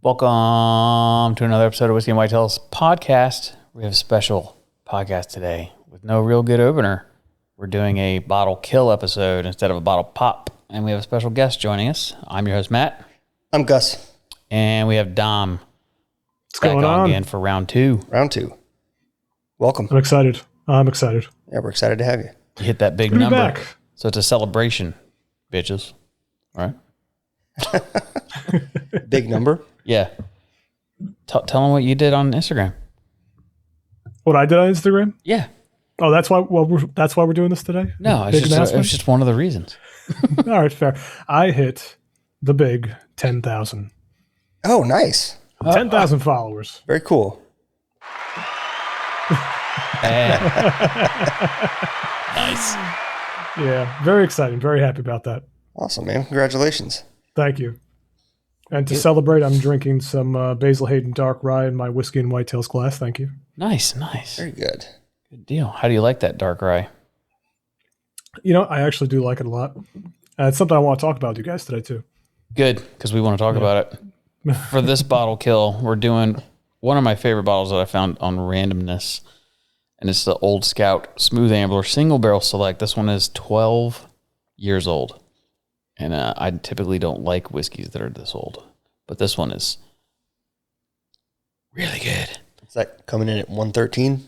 Welcome to another episode of Whiskey and Whitetails podcast. We have a special podcast today with no real good opener. We're doing a bottle kill episode instead of a bottle pop, and we have a special guest joining us. I'm your host, Matt. I'm Gus. And we have Dom. What's going on? Again for round two. Round two. Welcome. I'm excited. Yeah, we're excited to have you. You hit that big Good to be number. back. So it's a celebration, bitches. All right? Big number? Yeah. Tell them what you did on Instagram. What I did on Instagram? Yeah. Oh, that's why. Well, that's why we're doing this today. No, it was just one of the reasons. All right, fair. I hit the big 10,000. Oh, nice. 10,000 followers. Very cool. Nice. Yeah, very exciting. Very happy about that. Awesome, man. Congratulations. Thank you. And to celebrate, I'm drinking some Basil Hayden Dark Rye in my Whiskey and Whitetails glass. Thank you. Nice. Very good. Good deal. How do you like that dark rye? You know, I actually do like it a lot. It's something I want to talk about with you guys today, too. Good, because we want to talk about it. For this bottle kill, we're doing one of my favorite bottles that I found on Randomness, and it's the Old Scout Smooth Ambler Single Barrel Select. This one is 12 years old, and I typically don't like whiskeys that are this old, but this one is really good. Is that coming in at 113?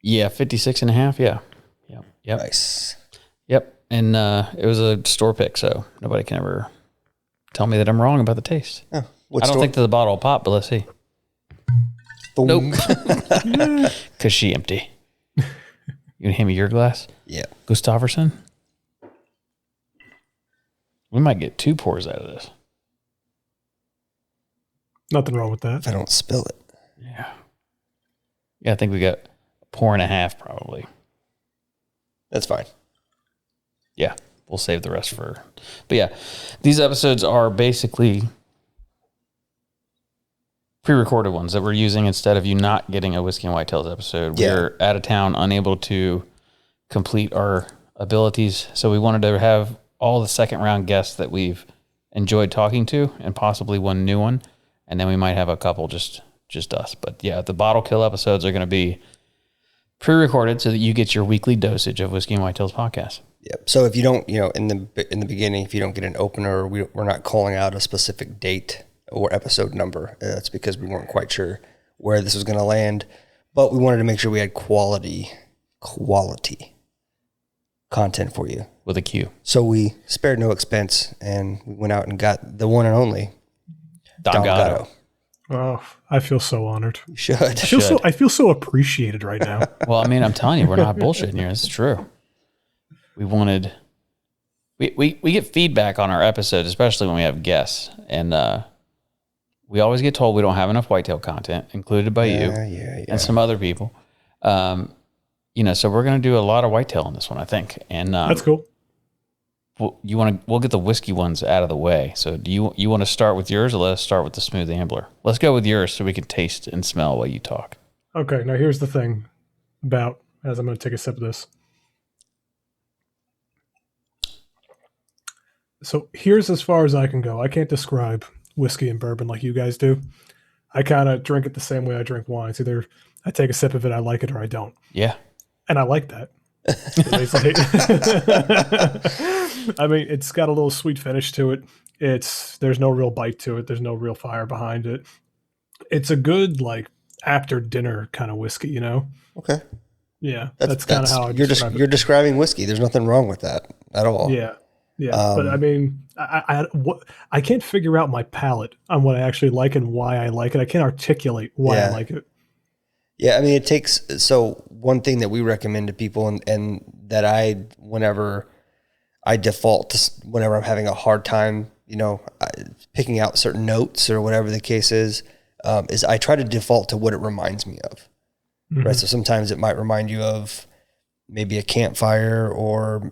Yeah, 56 and a half, yeah. Yep. Nice. Yep, and it was a store pick, so nobody can ever tell me that I'm wrong about the taste. Oh, I don't think that the bottle will pop, but let's see. Boom. Nope. Because she empty. You gonna hand me your glass? Yeah. Gustafsson? We might get 2 pours out of this. Nothing wrong with that. If I don't spill it. Yeah. Yeah, I think we got a pour and a half probably. That's fine. Yeah. We'll save the rest for... But yeah, these episodes are basically pre-recorded ones that we're using instead of you not getting a Whiskey and Whitetails episode. Yeah. We're out of town, unable to complete our abilities. So we wanted to have all the second round guests that we've enjoyed talking to and possibly one new one. And then we might have a couple just us. But yeah, the bottle kill episodes are going to be pre-recorded so that you get your weekly dosage of Whiskey and Whitetails podcast. Yep. So if you don't, in the beginning, if you don't get an opener, we're not calling out a specific date or episode number. That's because we weren't quite sure where this was going to land, but we wanted to make sure we had quality content for you. With a Q. So we spared no expense and we went out and got the one and only Don Gatto. Oh, I feel so honored. You should. I feel so appreciated right now. Well, I mean, I'm telling you, we're not bullshitting here. This is true. We get feedback on our episodes, especially when we have guests, and we always get told we don't have enough whitetail content, included by you and some other people. So we're going to do a lot of whitetail on this one, I think. And that's cool. We'll get the whiskey ones out of the way. So do you want to start with yours, or let us start with the Smooth Ambler? Let's go with yours so we can taste and smell while you talk. Okay, now here's the thing about, as I'm going to take a sip of this. So here's as far as I can go. I can't describe whiskey and bourbon like you guys do. I kind of drink it the same way I drink wine. It's either I take a sip of it, I like it, or I don't. Yeah. And I like that. I mean, it's got a little sweet finish to it. There's no real bite to it. There's no real fire behind it. It's a good, like, after dinner kind of whiskey, Okay. Yeah. That's kind of how I describe it. You're describing whiskey. There's nothing wrong with that at all. Yeah. Yeah, but I mean, I can't figure out my palate on what I actually like and why I like it. I can't articulate why I like it. Yeah, I mean, so one thing that we recommend to people and that whenever I default to, whenever I'm having a hard time, picking out certain notes or whatever the case is I try to default to what it reminds me of, right? So sometimes it might remind you of maybe a campfire or,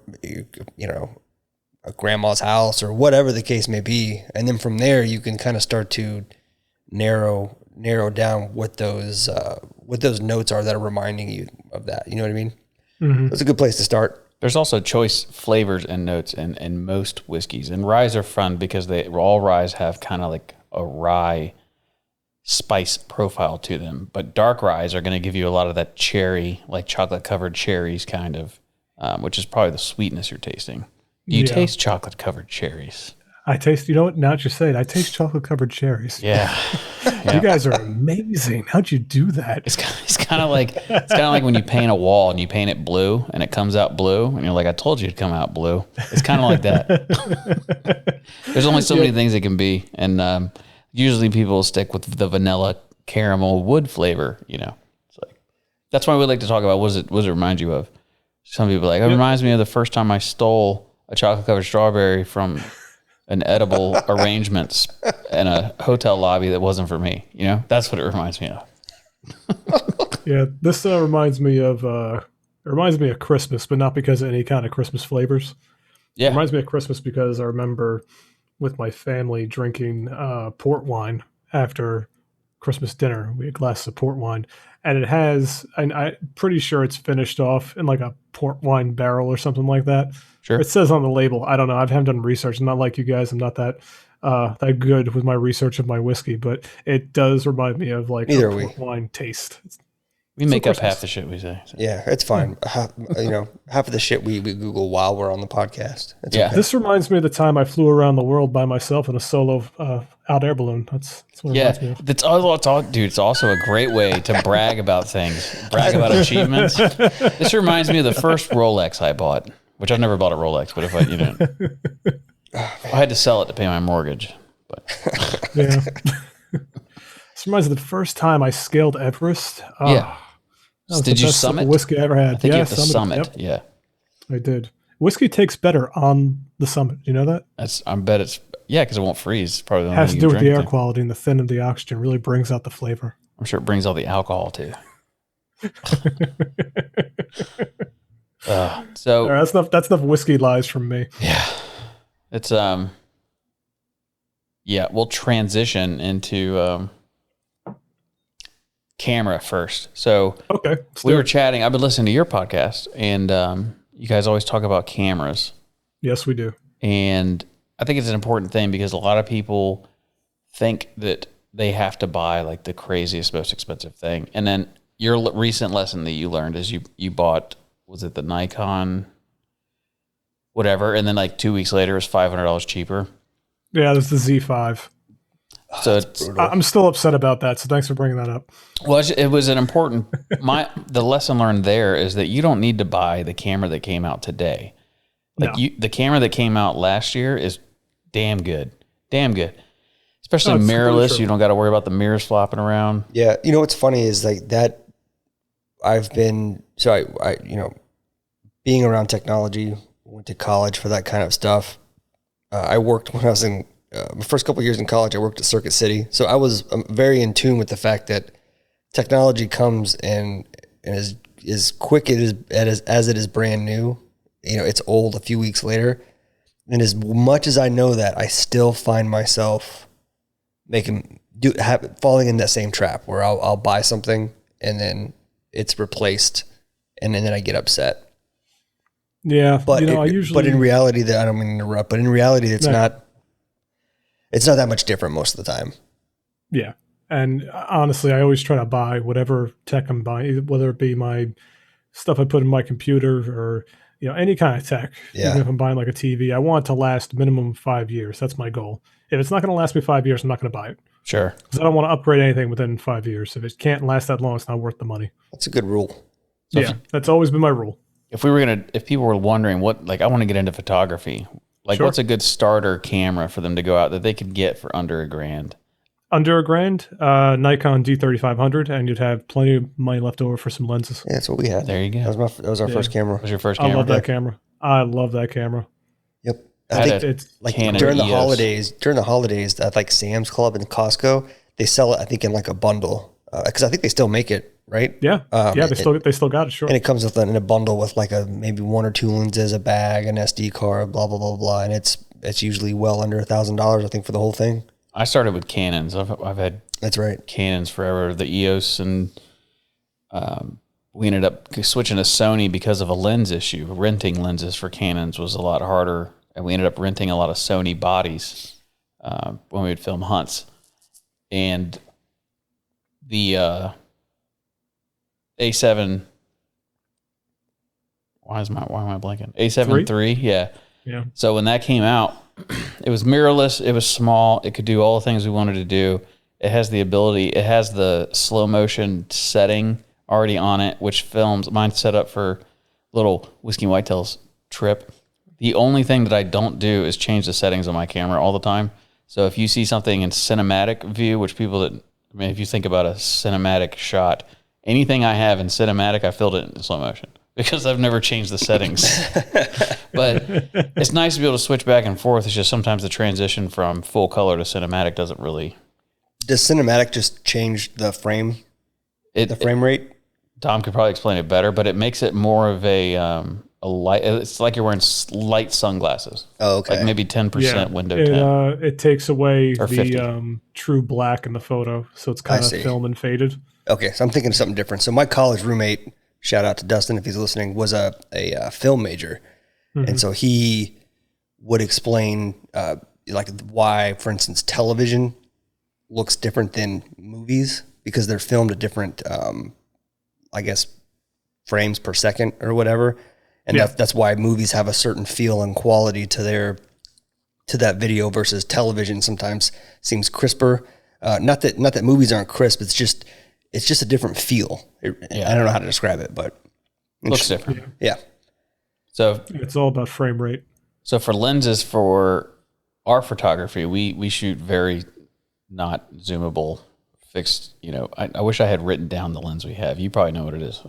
a grandma's house or whatever the case may be. And then from there, you can kind of start to narrow down what those notes are that are reminding you of that. You know what I mean? Mm-hmm. That's a good place to start. There's also choice flavors and notes in most whiskeys. And ryes are fun because all ryes have kind of like a rye spice profile to them. But dark ryes are going to give you a lot of that cherry, like chocolate covered cherries kind of, which is probably the sweetness you're tasting. Do you taste chocolate covered cherries? I taste, you know what, now that you say it, I taste chocolate covered cherries. Yeah. You guys are amazing. How'd you do that? It's kind of like when you paint a wall and you paint it blue and it comes out blue and you're like, I told you it'd come out blue. It's kind of like that. There's only so many things it can be, and usually people stick with the vanilla caramel wood flavor. You know, it's like that's why we like to talk about what does it remind you of. Some people are like, it reminds me of the first time I stole a chocolate covered strawberry from an edible arrangements in a hotel lobby that wasn't for me. You know, that's what it reminds me of. Yeah, this reminds me of Christmas, but not because of any kind of Christmas flavors. Yeah, It reminds me of Christmas because I remember with my family drinking port wine after Christmas dinner. We had glasses of port wine, and I'm pretty sure it's finished off in like a port wine barrel or something like that. sure. It says on the label. I don't know. I haven't done research. I'm not like you guys. I'm not that good with my research of my whiskey, but it does remind me of like Neither a are we. port wine taste. We make up Christmas. half the shit we say. So. Yeah, it's fine. Half of the shit we Google while we're on the podcast. It's Yeah. okay. This reminds me of the time I flew around the world by myself in a solo out air balloon. That's what it reminds me of. That's all, dude. It's also a great way to brag about things, brag about achievements. This reminds me of the first Rolex I bought, which I've never bought a Rolex, but I had to sell it to pay my mortgage. But Yeah. This reminds me of the first time I scaled Everest. yeah, That was did the you best summit? whiskey I ever had. I think you have to summit. Yep, Yeah, I did. Whiskey tastes better on the summit. You know that? I bet it's because it won't freeze. It's probably the only Has to thing do you with the drink air then. quality and the thin of the oxygen. Really brings out the flavor. I'm sure it brings all the alcohol too. So All right, that's enough whiskey lies from me. yeah, it's we'll transition into camera first. So Okay. let's we do were it. chatting. I've been listening to your podcast, and you guys always talk about cameras. Yes, we do. And I think it's an important thing because a lot of people think that they have to buy like the craziest, most expensive thing. And then your recent lesson that you learned is you bought, was it the Nikon, whatever, and then like 2 weeks later it was $500 cheaper. Yeah, this is the Z5. So it's, I'm still upset about that. So thanks for bringing that up. well, it was an important. The lesson learned there is that you don't need to buy the camera that came out today. Like No. the camera that came out last year is damn good, especially Oh, it's mirrorless. true. You don't got to worry about the mirrors flopping around. Yeah, you know what's funny is like that. I've been I being around technology. Went to college for that kind of stuff. I worked when I was in my first couple of years in college. I worked at Circuit City, so I was very in tune with the fact that technology comes and is quick as it is brand new. You know, it's old a few weeks later, and as much as I know that, I still find myself falling in that same trap where I'll buy something and then it's replaced, and then I get upset. Yeah, But but in reality, I don't mean to interrupt. But in reality, it's not that much different most of the time. Yeah. And honestly, I always try to buy whatever tech I'm buying, whether it be my stuff I put in my computer or, any kind of tech. Yeah. Even if I'm buying like a TV, I want it to last minimum 5 years. That's my goal. If it's not going to last me 5 years, I'm not going to buy it. Sure. Because I don't want to upgrade anything within 5 years. If it can't last that long, it's not worth the money. That's a good rule. So Yeah, that's always been my rule. if people were wondering I want to get into photography, like Sure. what's a good starter camera for them to go out that they could get for under $1,000? Under $1,000, Nikon D3500, and you'd have plenty of money left over for some lenses. Yeah, that's what we had. There you go. That was our first camera. What was your first I camera? love that camera. I love that camera. Yep. I I had think It's like Canon during the EOS. holidays at like Sam's Club and Costco, they sell it I think in like a bundle because I think they still make it, right? yeah, they still got it. Sure. And it comes in a bundle with like maybe one or two lenses, a bag, an SD card, blah blah blah blah, and it's usually well under $1,000 I think for the whole thing. I started with Canons. I've had That's right. Canons forever, the EOS, and we ended up switching to Sony because of a lens issue. Renting lenses for Canons was a lot harder, and we ended up renting a lot of Sony bodies when we would film hunts. and the A7. Why am I blanking? A7 III, yeah. Yeah. So when that came out, it was mirrorless. It was small. It could do all the things we wanted to do. It has the ability. It has the slow motion setting already on it, which films. Mine's set up for little Whiskey and Whitetails trip. The only thing that I don't do is change the settings on my camera all the time. So if you see something in cinematic view, which people that, I mean, if you think about a cinematic shot, anything I have in cinematic, I filled it in slow motion because I've never changed the settings. But it's nice to be able to switch back and forth. It's just sometimes the transition from full color to cinematic doesn't really. Does cinematic just change the frame rate? Tom could probably explain it better, but it makes it more of a light. It's like you're wearing light sunglasses. Oh, okay. Like maybe 10% window tint. It takes away Or 50. the true black in the photo, so it's kind of film and faded. Okay, so I'm thinking of something different. So my college roommate, shout out to Dustin if he's listening, was a film major, and so he would explain like why, for instance, television looks different than movies because they're filmed at different, I guess, frames per second or whatever. And that's why movies have a certain feel and quality to that video versus television sometimes seems crisper. Not that movies aren't crisp. It's just a different feel. I don't know how to describe it, but Looks different. Yeah. So it's all about frame rate. So for lenses for our photography, we shoot very not zoomable fixed. You know, I wish I had written down the lens we have. You probably know what it is.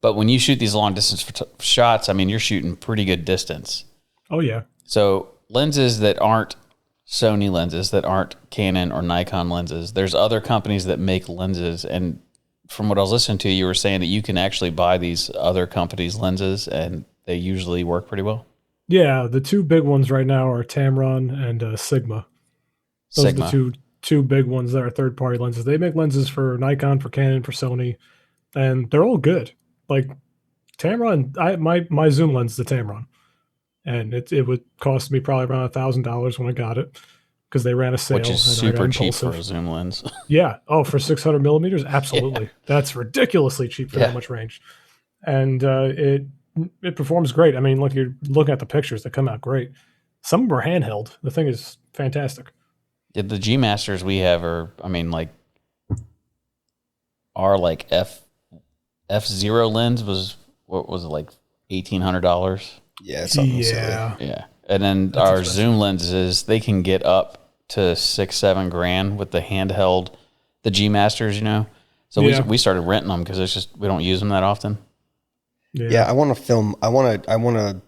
But when you shoot these long distance shots, I mean, you're shooting pretty good distance. Oh yeah. So lenses that aren't Sony lenses, that aren't Canon or Nikon lenses, there's other companies that make lenses. And from what I was listening to, you were saying that you can actually buy these other companies' lenses and they usually work pretty well. Yeah, the two big ones right now are Tamron and Sigma. Those are the two big ones that are third-party lenses. They make lenses for Nikon, for Canon, for Sony, and they're all good. Like Tamron, my zoom lens is the Tamron, and it would cost me probably around $1,000 when I got it because they ran a sale. Which is super cheap for a zoom lens. Yeah. Oh, for 600 millimeters, absolutely. Yeah. That's ridiculously cheap for that much range, and it performs great. I mean, look, you're looking at the pictures; they come out great. Some of them are handheld. The thing is fantastic. Yeah, the G Masters we have are, I mean, like our like F0 lens was, what was it, like $1,800? Yeah, something silly. Yeah, and then That's our expensive. zoom lenses, they can get up to $6-7 grand with the handheld, the G Masters, you know. So we started renting them because it's just we don't use them that often. Yeah, I want to film. I want to,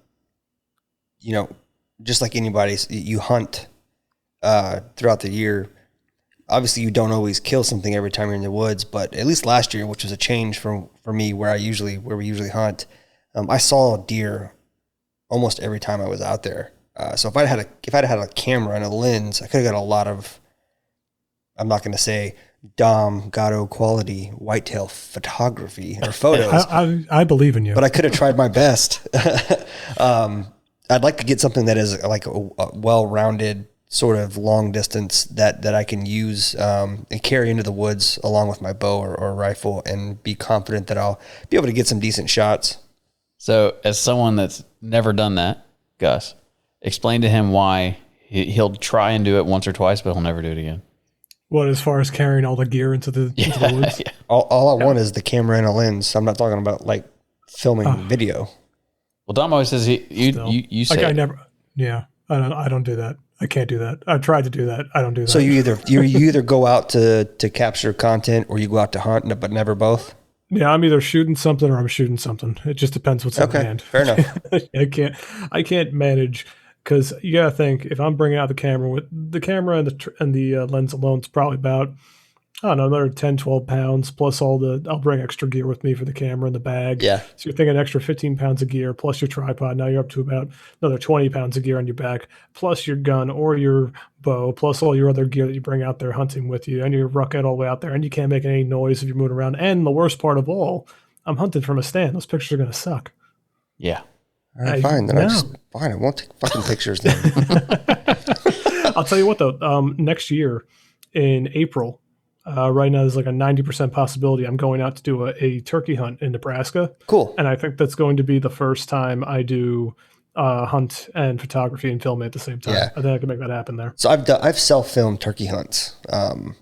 you know, just like anybody, you hunt throughout the year. Obviously, you don't always kill something every time you're in the woods, but at least last year, which was a change for me, where we usually hunt, I saw a deer almost every time I was out there. So if I'd had a camera and a lens, I could have got a lot of, I'm not going to say Gatto quality whitetail photography or photos. I believe in you, but I could have tried my best. I'd like to get something that is like a well-rounded sort of long distance that I can use and carry into the woods along with my bow or rifle and be confident that I'll be able to get some decent shots. So as someone that's never done that, Gus, explain to him why he'll try and do it once or twice, but he'll never do it again. What, as far as carrying all the gear into the woods? Yeah. All I want is the camera and a lens. I'm not talking about like filming video. Well, Dom always says you say I don't do that. I can't do that. I've tried to do that. I don't do that. So you either go out to capture content or you go out to hunt, but never both. Yeah, I'm either shooting something or I'm shooting something. It just depends what's in hand. Fair enough. I can't manage because you gotta think if I'm bringing out the camera and the lens alone, it's probably about, I don't know, another 10, 12 pounds plus I'll bring extra gear with me for the camera and the bag. Yeah. So you're thinking an extra 15 pounds of gear plus your tripod. Now you're up to about another 20 pounds of gear on your back, plus your gun or your bow, plus all your other gear that you bring out there hunting with you, and you're rucking all the way out there and you can't make any noise if you're moving around. And the worst part of all, I'm hunting from a stand. Those pictures are going to suck. Yeah. All right, fine. Then I won't take fucking pictures then. I'll tell you what though, next year, in April. Right now, there's like a 90% possibility I'm going out to do a turkey hunt in Nebraska. Cool. And I think that's going to be the first time I do hunt and photography and film at the same time. Yeah. I think I can make that happen there. So I've self-filmed turkey hunts,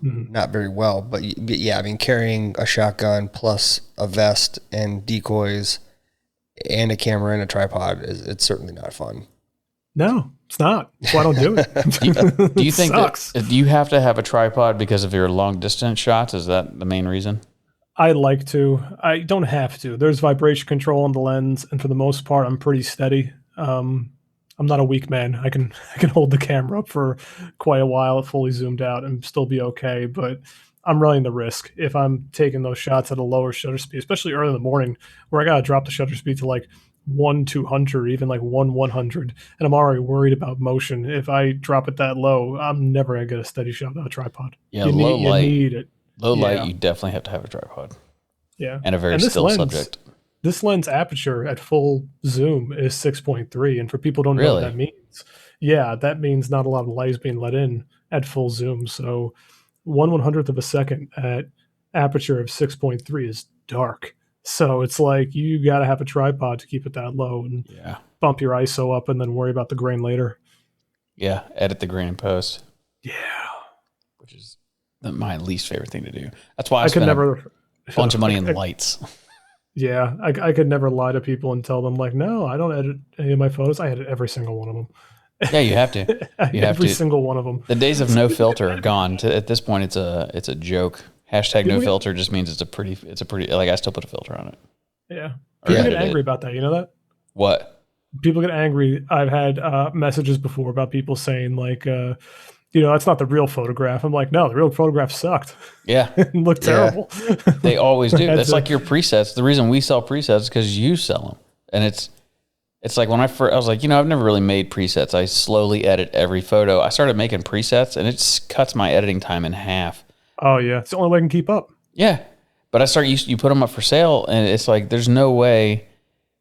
not very well, but yeah, I mean, carrying a shotgun plus a vest and decoys and a camera and a tripod it's certainly not fun. No, it's not. That's why I don't do it. Do you think that do you have to have a tripod because of your long distance shots? Is that the main reason? I like to. I don't have to. There's vibration control on the lens, and for the most part, I'm pretty steady. I'm not a weak man. I can hold the camera up for quite a while, fully zoomed out, and still be okay. But I'm running the risk if I'm taking those shots at a lower shutter speed, especially early in the morning, where I gotta drop the shutter speed to like 1/200, even like 1/100, and I'm already worried about motion. If I drop it that low, I'm never gonna get a steady shot without a tripod. Yeah, low light. You need it. Low light, you definitely have to have a tripod. Yeah, and a very still subject. This lens aperture at full zoom is 6.3, and for people who don't know what that means, yeah, that means not a lot of light is being let in at full zoom. So 1/100th of a second at aperture of 6.3 is dark. So it's like you got to have a tripod to keep it that low and bump your ISO up and then worry about the grain later. Yeah, edit the grain in post. Yeah. Which is my least favorite thing to do. That's why I could spent never a bunch of money in lights. Yeah, I could never lie to people and tell them like, no, I don't edit any of my photos. I edit every single one of them. Yeah, you have to. Every single one of them. The days of no filter are gone. At this point, it's a joke. Hashtag no filter just means it's a pretty, like I still put a filter on it. Yeah. People get angry about that. You know that? What? People get angry. I've had messages before about people saying like, that's not the real photograph. I'm like, no, the real photograph sucked. Yeah. It looked terrible. They always do. That's like your presets. The reason we sell presets is because you sell them. And it's like when I was like, I've never really made presets. I slowly edit every photo. I started making presets and it cuts my editing time in half. Oh yeah, it's the only way I can keep up. Yeah, but you put them up for sale, and it's like there's no way.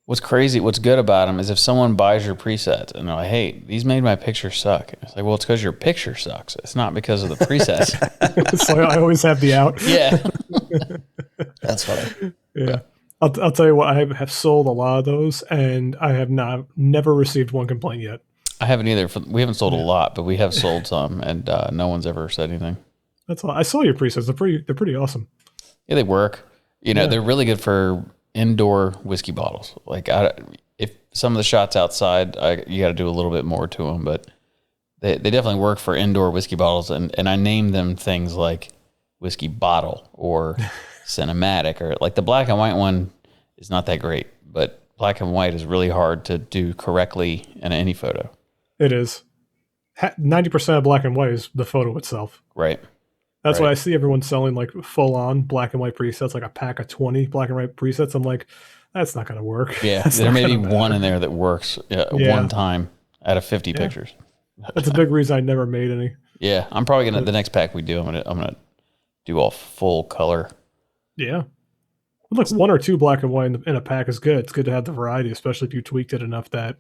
What's crazy? What's good about them is if someone buys your presets and they're like, "Hey, these made my picture suck." It's like, well, it's because your picture sucks. It's not because of the presets. So I always have the out. Yeah, that's funny. Yeah, I'll tell you what. I have sold a lot of those, and I have never received one complaint yet. I haven't either. We haven't sold a lot, but we have sold some, and no one's ever said anything. That's all. I saw your presets. They're pretty awesome. Yeah, they work. They're really good for indoor whiskey bottles. Like if some of the shots outside, you got to do a little bit more to them, but they definitely work for indoor whiskey bottles. And I name them things like whiskey bottle or cinematic, or like the black and white one is not that great, but black and white is really hard to do correctly in any photo. It is. 90% of black and white is the photo itself. Right. That's why I see everyone selling like full on black and white presets, like a pack of 20 black and white presets. I'm like, that's not going to work. Yeah. There may be one in there that works one time out of 50 pictures. That's a big reason I never made any. Yeah. I'm probably going to, the next pack we do, I'm going to do all full color. Yeah. Look, one or two black and white in a pack is good. It's good to have the variety, especially if you tweaked it enough that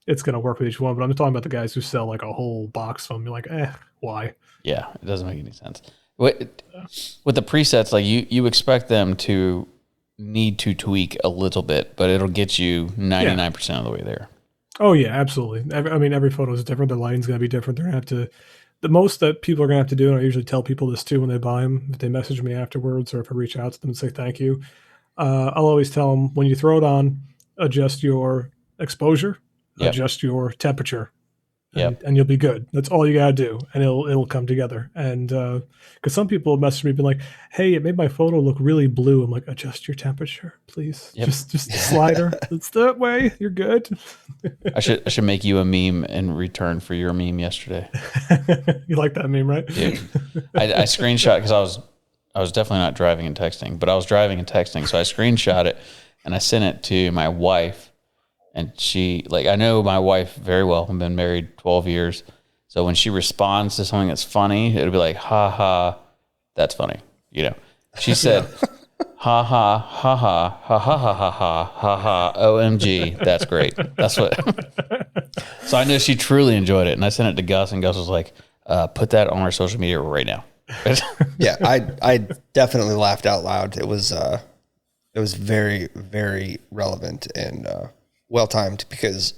it's going to work with each one. But I'm talking about the guys who sell like a whole box of them. You're like, why? Yeah. It doesn't make any sense. With the presets, like you expect them to need to tweak a little bit, but it'll get you 99% of the way there. Oh yeah, absolutely. Every photo is different. The lighting's going to be different. They're going to have to, the most that people are going to have to do, and I usually tell people this too when they buy them, if they message me afterwards or if I reach out to them and say thank you, I'll always tell them when you throw it on, adjust your exposure, adjust your temperature. And you'll be good. That's all you gotta do, and it'll come together. And because some people message me, been like, "Hey, it made my photo look really blue." I'm like, "Adjust your temperature, please. Just slider. It's that way. You're good." I should make you a meme in return for your meme yesterday. You like that meme, right? Dude, I screenshot because I was definitely not driving and texting, but I was driving and texting, so I screenshot it and I sent it to my wife. And she, like, I know my wife very well. I've been married 12 years. So when she responds to something that's funny, it'll be like, ha ha, that's funny. She said, ha ha, ha ha, ha ha ha ha ha ha ha, OMG, that's great. That's what. So I know she truly enjoyed it. And I sent it to Gus, and Gus was like, put that on our social media right now. Yeah, I definitely laughed out loud. It was very, very relevant and well timed because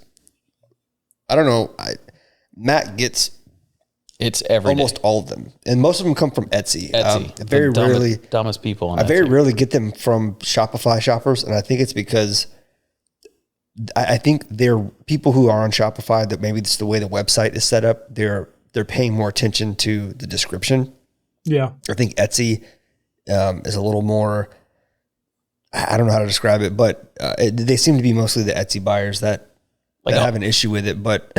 I don't know. Matt gets It's every almost day. all of them, and most of them come from Etsy. Very rarely, dumbest people on I Etsy. very rarely get them from Shopify shoppers, and I think it's because I think they're people who are on Shopify that maybe it's the way the website is set up. They're paying more attention to the description. Yeah. I think Etsy is a little more. I don't know how to describe it, but they seem to be mostly the Etsy buyers that have an issue with it. But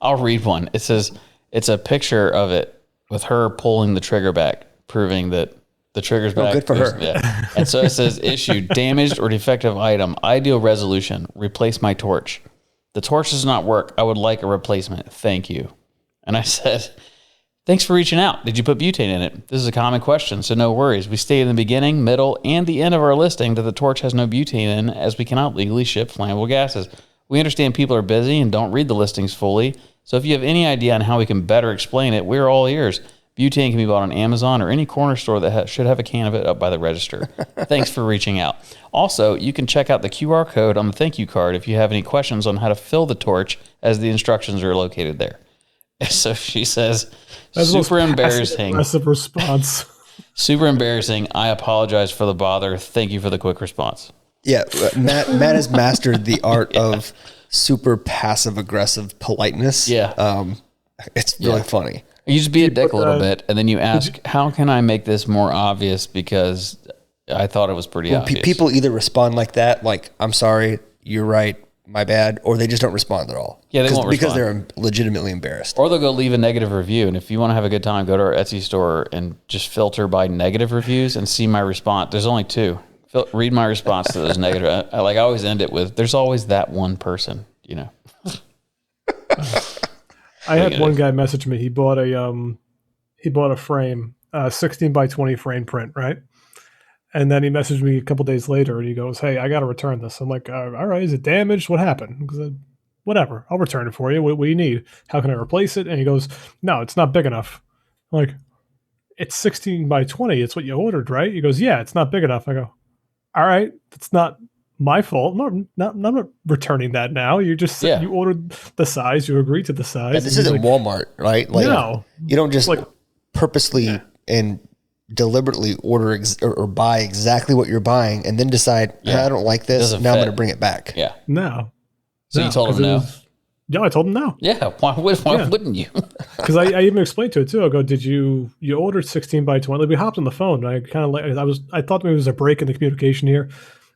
I'll read one. It says it's a picture of it with her pulling the trigger back, proving that the trigger's back. Good for her. Yeah. And so it says issue damaged or defective item, ideal resolution, replace my torch. The torch does not work. I would like a replacement. Thank you. And I said, thanks for reaching out. Did you put butane in it? This is a common question, so no worries. We state in the beginning, middle, and the end of our listing that the torch has no butane in, as we cannot legally ship flammable gases. We understand people are busy and don't read the listings fully, so if you have any idea on how we can better explain it, we're all ears. Butane can be bought on Amazon or any corner store that should have a can of it up by the register. Thanks for reaching out. Also, you can check out the QR code on the thank you card if you have any questions on how to fill the torch, as the instructions are located there. So she says, That's super embarrassing. Aggressive response. Super embarrassing. I apologize for the bother. Thank you for the quick response. yeah, Matt has mastered the art of super passive aggressive politeness. Yeah. It's really funny. You just be a dick a little bit, and then you ask, how can I make this more obvious? Because I thought it was pretty obvious. People either respond like that, like, I'm sorry, you're right, my bad, or they just don't respond at all. Yeah, they won't because respond. they're legitimately embarrassed. Or they'll go leave a negative review. And if you want to have a good time, go to our Etsy store and just filter by negative reviews and see my response. There's only 2. Read my response to those negative. I always end it with, there's always that one person, you know. I had one guy message me. He bought a frame, 16 by 20 frame print, right? And then he messaged me a couple days later, and he goes, "Hey, I got to return this." I'm like, "All right, is it damaged? What happened?" Whatever, I'll return it for you. What do you need? How can I replace it? And he goes, "No, it's not big enough." I'm like, "It's 16 by 20. It's what you ordered, right?" He goes, "Yeah, it's not big enough." I go, "All right, that's not my fault. I'm not returning that now. You just said you ordered the size. You agreed to the size." Yeah, this isn't Walmart, right? Like, no, you don't just purposely and deliberately order or buy exactly what you're buying and then decide, I don't like this. Now I'm going to bring it back. Yeah. No. So you told him no? Yeah, I told him no. Yeah. Why wouldn't you? Because I even explained to it too. I go, you ordered 16 by 20? Like, we hopped on the phone. And I kind of I thought maybe it was a break in the communication here.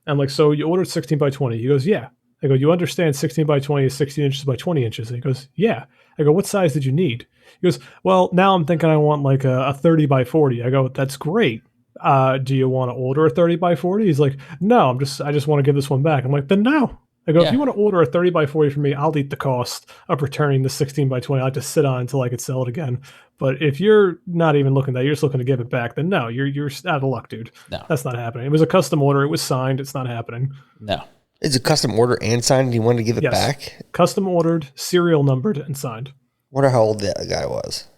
I'm like, so you ordered 16 by 20? He goes, yeah. I go, you understand 16 by 20 is 16 inches by 20 inches? And he goes, yeah. I go, what size did you need? He goes, well, now I'm thinking I want like a 30 by 40. I go, that's great. Do you want to order a 30 by 40? He's like, no, I just want to give this one back. I'm like, then no. I go, if you want to order a 30 by 40 from me, I'll eat the cost of returning the 16 by 20. I'll just sit on until I could sell it again. But if you're not even looking at that, you're just looking to give it back, then no, you're out of luck, dude. No. That's not happening. It was a custom order. It was signed. It's not happening. No. It's a custom order and signed and you wanted to give it back? Custom ordered, serial numbered, and signed. Wonder how old that guy was.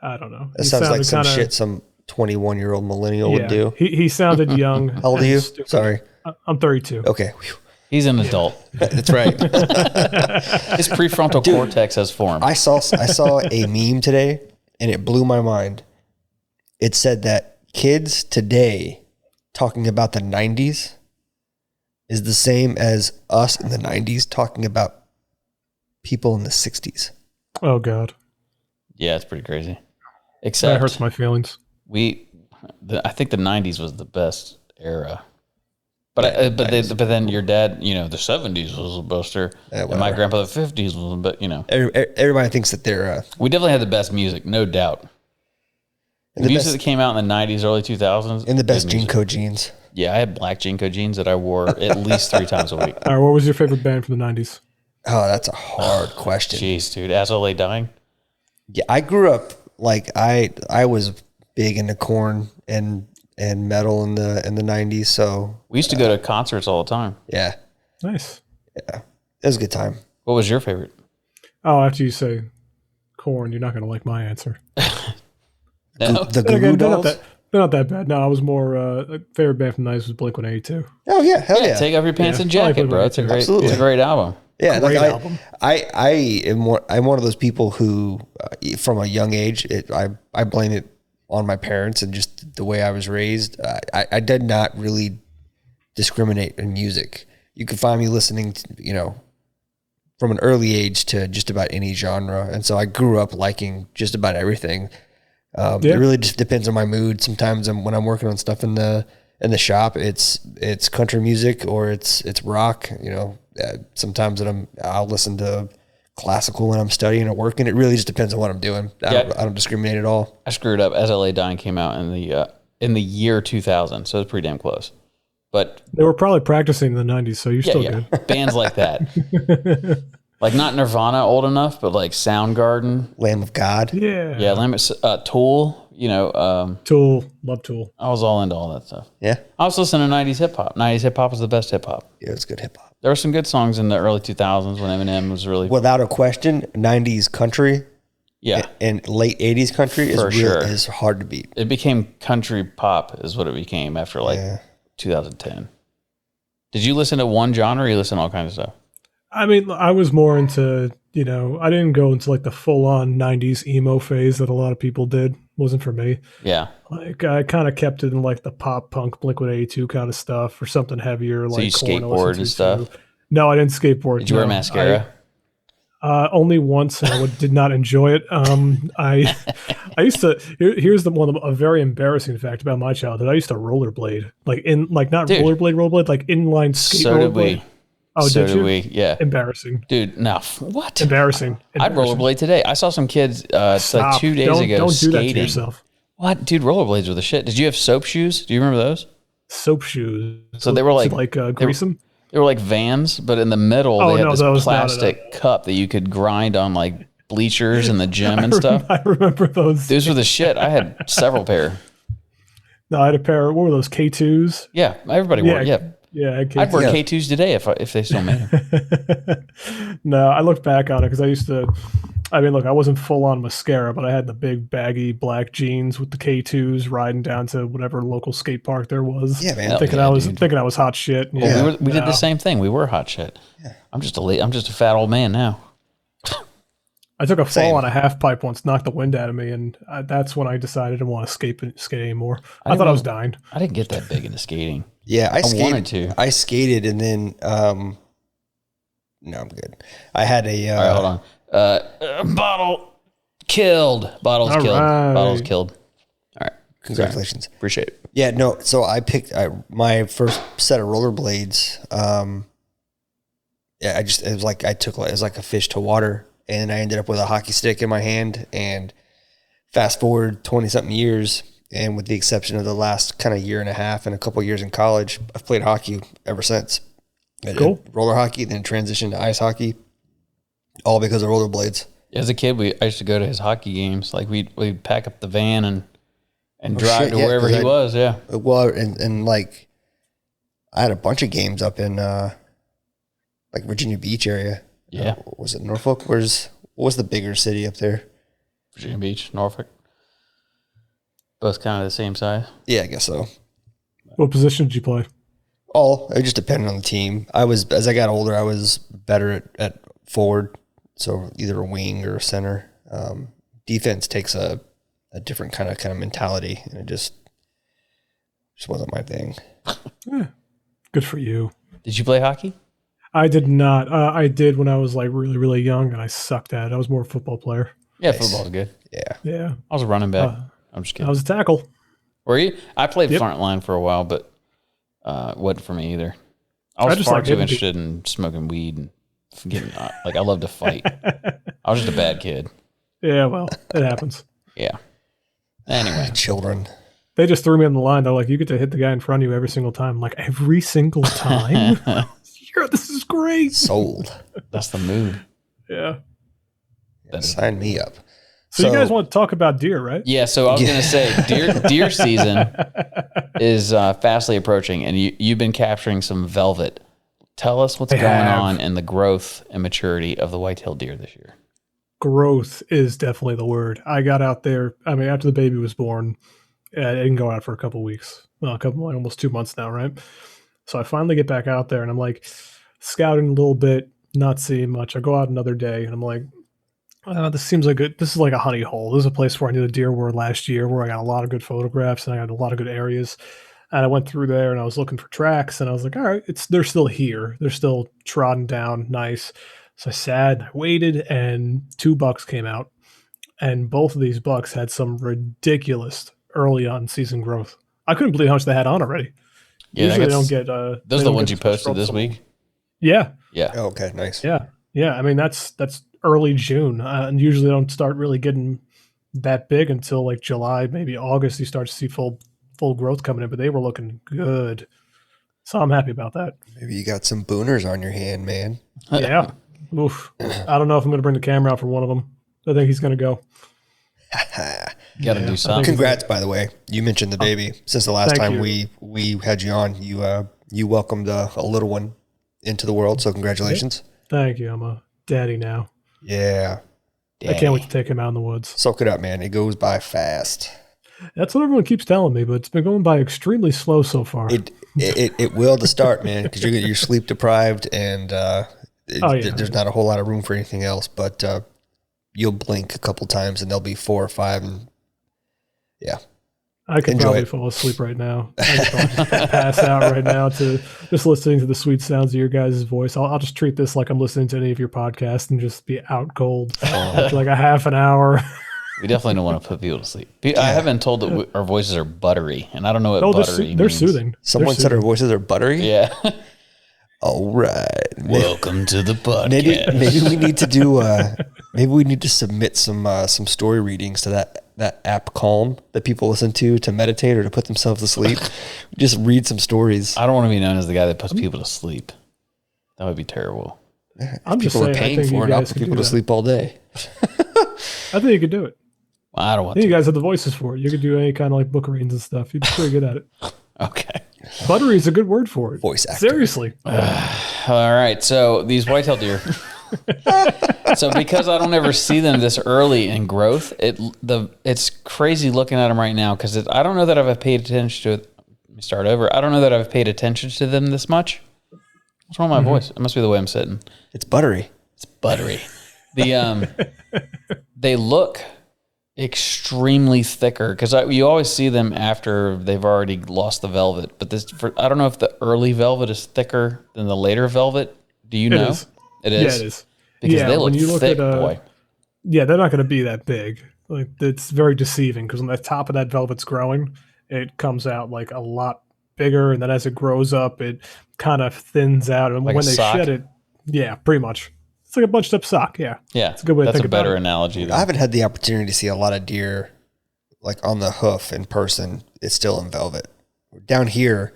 I don't know. That sounds like some shit some 21-year-old millennial would do. He sounded young. How old are you? Stupid. Sorry. I'm 32. Okay. Whew. He's an adult. That's right. His prefrontal cortex has formed. I saw a meme today and it blew my mind. It said that kids today talking about the 90s is the same as us in the 90s talking about people in the 60s. Oh, God. Yeah, it's pretty crazy. Except that hurts my feelings. I think the 90s was the best era. But then your dad, the 70s was a buster, and my grandpa the 50s was, but everybody thinks that they're. We definitely had the best music, no doubt. The music that came out in the 90s, early 2000s, and the best Jinko jeans. Yeah, I had black Jinko jeans that I wore at least 3 times a week. All right, what was your favorite band from the 90s? Oh, that's a hard question. Jeez, dude, As I Lay Dying. Yeah, I grew up like I was big into Korn and metal in the 90s. So we used to go to concerts all the time. Yeah. Nice. Yeah. It was a good time. What was your favorite? Oh, after you say Korn, you're not going to like my answer. No? The Then Goo again, Goo Dolls. they're not that bad. No, I was more favorite band from the 90s was Blink-182. Oh yeah, hell yeah. Take off your pants Yeah, and I like jacket, bro. It's Absolutely. it's a great album. Yeah, Great like album. I'm one of those people who, from a young age, I blame it on my parents and just the way I was raised. I did not really discriminate in music. You can find me listening to, from an early age to just about any genre, and so I grew up liking just about everything. It really just depends on my mood. Sometimes when I'm working on stuff in the shop, it's country music or it's rock. Sometimes I'll listen to classical when I'm studying or working. It really just depends on what I'm doing. I don't discriminate at all. I screwed up. As LA Dying came out in the year 2000, so it's pretty damn close. But They were probably practicing in the 90s, so you're still good. bands like that, like not Nirvana old enough, but like Soundgarden, Lamb of God. Yeah. Tool. Tool. Love Tool. I was all into all that stuff. Yeah, I was listening to 90s hip hop. 90s hip hop was the best hip hop. yeah, it's good hip hop. There were some good songs in the early 2000s when Eminem was really Without a question, 90s country and late 80s country is hard to beat. It became country pop is what it became after 2010. Did you listen to one genre or you listen to all kinds of stuff? I mean, I was more into, I didn't go into like the full-on 90s emo phase that a lot of people did. Wasn't for me. Yeah. Like, I kind of kept it in like the pop punk Blink-182 kind of stuff or something heavier. So like you Korn skateboard and stuff? Too. No, I didn't skateboard. Did you wear mascara? Only once, and I did not enjoy it. I used to. Here's a very embarrassing fact about my childhood. I used to rollerblade, not rollerblade, like inline skate. So did rollerblade. we. Oh, So did did you? we. Yeah. Embarrassing. Dude, no. What? Embarrassing. I'd rollerblade today. I saw some kids it's like 2 days ago Don't do that to skating. yourself. What? Dude, rollerblades were the shit. Did you have soap shoes? Do you remember those? Soap shoes. So they were like grease them? They were like Vans, but in the middle they had this plastic cup that you could grind on like bleachers in the gym and stuff. I remember those. Those were the shit. I had several pair. No, I had a pair. What were those, K2s? Yeah, everybody wore it. Yeah. Yeah, I'd wear K2s today if they still made them. No, I look back on it because I used to. I mean, look, I wasn't full on mascara, but I had the big baggy black jeans with the K2s, riding down to whatever local skate park there was. Yeah, man. Thinking I was hot shit. Well, we did the same thing. We were hot shit. Yeah. I'm just a fat old man now. I took a fall on a half pipe once, knocked the wind out of me, and that's when I decided I didn't want to skate anymore. I thought I was dying. I didn't get that big into skating. Yeah, I wanted to. I skated and then no, I'm good. I had a all right, hold on. Bottle's killed. Bottle's killed. All right. Congratulations. Sorry. Appreciate it. Yeah, no. So I picked my first set of rollerblades. It was like a fish to water, and I ended up with a hockey stick in my hand. And fast forward 20 something years, and with the exception of the last kind of year and a half and a couple years in college, I've played hockey ever since. I did roller hockey, then transitioned to ice hockey. All because of rollerblades. As a kid, I used to go to his hockey games. Like we'd pack up the van and drive to wherever he was. Yeah. Well, and like I had a bunch of games up in like Virginia Beach area. Yeah. Was it Norfolk? What was the bigger city up there? Virginia Beach, Norfolk. Both kind of the same size. Yeah, I guess so. What position did you play? It just depended on the team. As I got older, I was better at forward. So either a wing or a center. Defense takes a different kind of mentality, and it just wasn't my thing. Yeah. Good for you. Did you play hockey? I did not. I did when I was like really, really young, and I sucked at it. I was more a football player. Yeah, football's good. Yeah. Yeah. I was a running back. I'm just kidding. I was a tackle. Were you? I played front line for a while, but it wasn't for me either. I was far too interested in smoking weed and getting I love to fight. I was just a bad kid. Yeah, well, it happens. Yeah. Anyway, children. They just threw me on the line. They're like, you get to hit the guy in front of you every single time. I'm like, every single time? This is great. Sold. That's the move. Yeah. Sign me up. So you guys want to talk about deer, right? Yeah, so I was going to say deer season is fastly approaching, and you've been capturing some velvet. Tell us what's going on in the growth and maturity of the whitetail deer this year. growth is definitely the word. I got out there. I mean, after the baby was born, I didn't go out for a couple weeks. Well, almost 2 months now, right? So I finally get back out there, and I'm like scouting a little bit, not seeing much. I go out another day, and I'm like, this seems like this is like a honey hole. This is a place where I knew the deer were last year, where I got a lot of good photographs and I got a lot of good areas. And I went through there and I was looking for tracks, and I was like, all right, they're still here. They're still trodden down, nice. So I sat, I waited, and 2 bucks came out, and both of these bucks had some ridiculous early on season growth. I couldn't believe how much they had on already. Yeah, Usually they don't get. Those are the ones you posted this week. Yeah. Yeah. Oh, okay, nice. Yeah. I mean, that's early June, and usually they don't start really getting that big until like July, maybe August. You start to see full growth coming in, but they were looking good. So I'm happy about that. Maybe you got some booners on your hand, man. Yeah. Oof. I don't know if I'm going to bring the camera out for one of them. I think he's going to go. Got to do something. Congrats, by the way. You mentioned the baby. Since the last time you. we had you on, you welcomed a little one into the world. So congratulations. Thank you. I'm a daddy now. Yeah. I can't wait to take him out in the woods. Soak it up, man. It goes by fast. That's what everyone keeps telling me, but it's been going by extremely slow so far. It will to start, man, because you're sleep deprived and there's not a whole lot of room for anything else. But you'll blink a couple times and there'll be 4 or 5, and yeah. I could probably fall asleep right now. I could probably pass out right now to just listening to the sweet sounds of your guys' voice. I'll just treat this like I'm listening to any of your podcasts and just be out cold after like a half an hour. We definitely don't want to put people to sleep. I have been told that our voices are buttery, and I don't know what buttery means. They're soothing. Someone said our voices are buttery? Yeah. All right. Welcome to the podcast. Maybe we need to do. Maybe we need to submit some story readings to that app Calm that people listen to meditate or to put themselves to sleep. Just read some stories. I don't want to be known as the guy that puts people to sleep. That would be terrible. I'm just people saying, are paying for it. I'll put people to sleep all day. I think you could do it. Well, I don't want I think to. you guys have the voices for it. You could do any kind of like book readings and stuff. You'd be pretty good at it. Okay. Buttery is a good word for it. Voice actor. Seriously. All right. So these whitetail deer. So because I don't ever see them this early in growth, it's crazy looking at them right now because I don't know that I've paid attention to it. Let me start over. I don't know that I've paid attention to them this much. What's wrong with my voice? It must be the way I'm sitting. It's buttery. It's buttery. They look extremely thicker because you always see them after they've already lost the velvet. But I don't know if the early velvet is thicker than the later velvet. Do you know? It is. Yeah, it is. Because they when you look thick, at boy. Yeah, they're not going to be that big. Like it's very deceiving because when the top of that velvet's growing, it comes out like a lot bigger, and then as it grows up, it kind of thins out. And Like when a they sock? shed it, yeah, pretty much. It's like a bunched up sock. Yeah, Yeah, it's a good way to that's think a about better it. analogy. I haven't had the opportunity to see a lot of deer like on the hoof in person. It's still in velvet. Down here,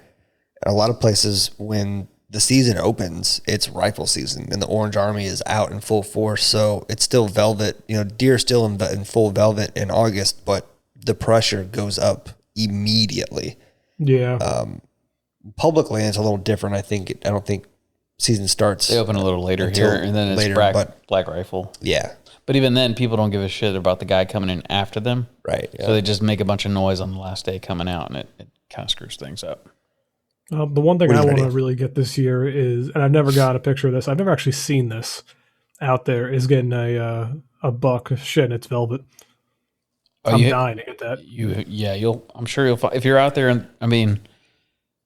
a lot of places when the season opens, it's rifle season and the Orange Army is out in full force. So it's still velvet. You know, deer still in full velvet in August, but the pressure goes up immediately. Yeah. Public land's a little different. I don't think season starts. They open a little later here, and then it's later, black rifle. Yeah. But even then, people don't give a shit about the guy coming in after them. Right. Yeah. So they just make a bunch of noise on the last day coming out, and it kind of screws things up. The one thing What are I you want to ready? really get this year is, and I've never got a picture of this. I've never actually seen this out there. Is getting a buck shedding its velvet. I'm dying to get that. I'm sure you'll find if you're out there. And I mean,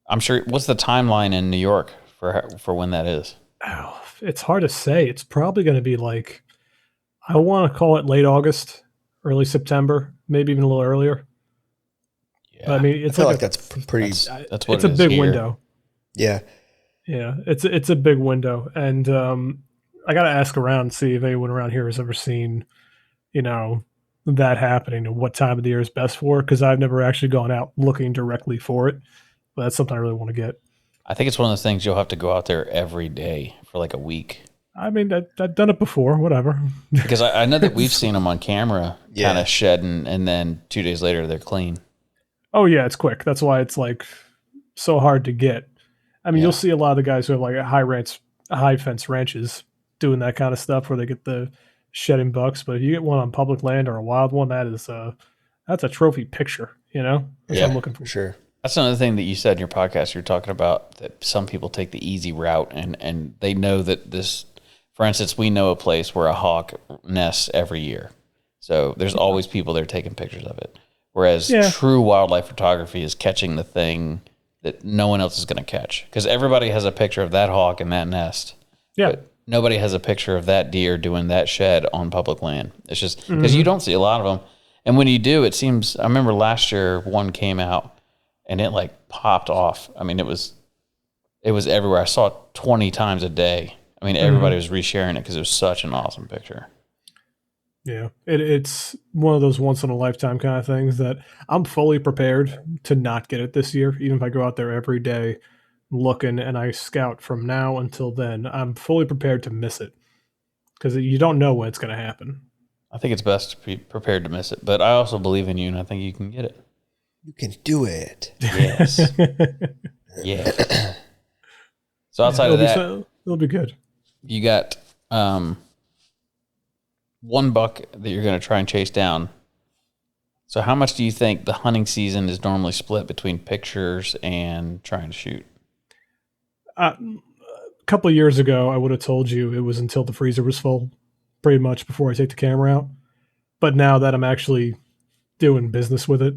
I'm sure. What's the timeline in New York for when that is? Oh, it's hard to say. It's probably going to be like, I want to call it late August, early September, maybe even a little earlier. Yeah, But I mean, I it's feel like like that's pretty. that's what it's it a is big here. window. Yeah. Yeah, it's a big window, and I got to ask around and see if anyone around here has ever seen, that happening and what time of the year is best for. Because I've never actually gone out looking directly for it, but that's something I really want to get. I think it's one of those things you'll have to go out there every day for like a week. I mean, I've done it before. Whatever. Because I know that we've seen them on camera Yeah. kind of shedding, and then 2 days later they're clean. Oh yeah, it's quick. That's why it's like so hard to get. I mean, Yeah. you'll see a lot of the guys who have like high fence ranches doing that kind of stuff where they get the shedding bucks. But if you get one on public land or a wild one, that's a trophy picture. That's what I'm looking for. Sure. That's another thing that you said in your podcast. You're talking about that some people take the easy route, and they know that this. For instance, we know a place where a hawk nests every year, so there's always people there taking pictures of it. Whereas true wildlife photography is catching the thing that no one else is going to catch, because everybody has a picture of that hawk in that nest. Yeah. But nobody has a picture of that deer doing that shed on public land. It's just because you don't see a lot of them. And when you do, it seems, I remember last year one came out and it like popped off. I mean, it was everywhere. I saw it 20 times a day. I mean, everybody was resharing it because it was such an awesome picture. Yeah, it's one of those once in a lifetime kind of things that I'm fully prepared to not get it this year. Even if I go out there every day looking and I scout from now until then, I'm fully prepared to miss it because you don't know when it's going to happen. I think it's best to be prepared to miss it, but I also believe in you and I think you can get it. You can do it. Yes. Yeah. So outside of that, it'll be good. You got one buck that you're going to try and chase down. So how much do you think the hunting season is normally split between pictures and trying to shoot? A couple of years ago, I would have told you it was until the freezer was full, pretty much before I take the camera out. But now that I'm actually doing business with it,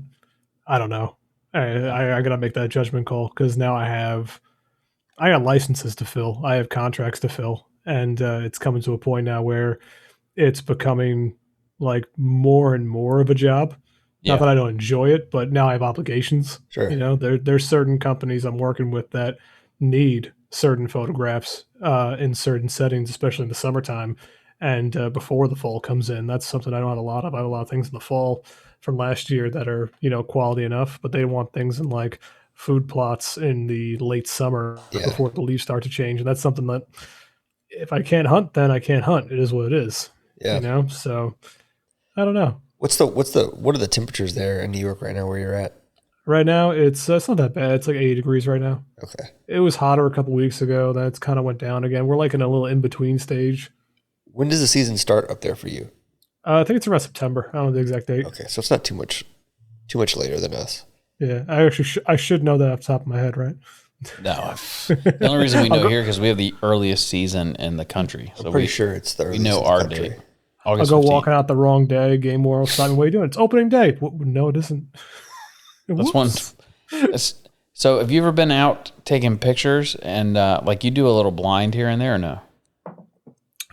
I don't know. I got to make that judgment call because now I got licenses to fill. I have contracts to fill. And it's coming to a point now where it's becoming like more and more of a job. Not that I don't enjoy it, but now I have obligations. Sure. There's certain companies I'm working with that need certain photographs in certain settings, especially in the summertime and before the fall comes in. That's something I don't have a lot of. I have a lot of things in the fall from last year that are, quality enough, but they want things in like food plots in the late summer before the leaves start to change. And that's something that if I can't hunt, then I can't hunt. It is what it is. Yeah. So I don't know. What are the temperatures there in New York right now where you're at? Right now it's not that bad. It's like 80 degrees right now. Okay. It was hotter a couple weeks ago. That's kind of went down again. We're like in a little in-between stage. When does the season start up there for you? I think it's around September. I don't know the exact date. Okay. So it's not too much later than us. Yeah. I actually I should know that off the top of my head, right? No. The only reason we know here because we have the earliest season in the country. So I'm pretty sure it's the earliest. We know our date. August I'll go 15th. Walking out the wrong day. Game War will stop me. What are you doing? It's opening day. No, it isn't. That's one. So have you ever been out taking pictures and like you do a little blind here and there or no?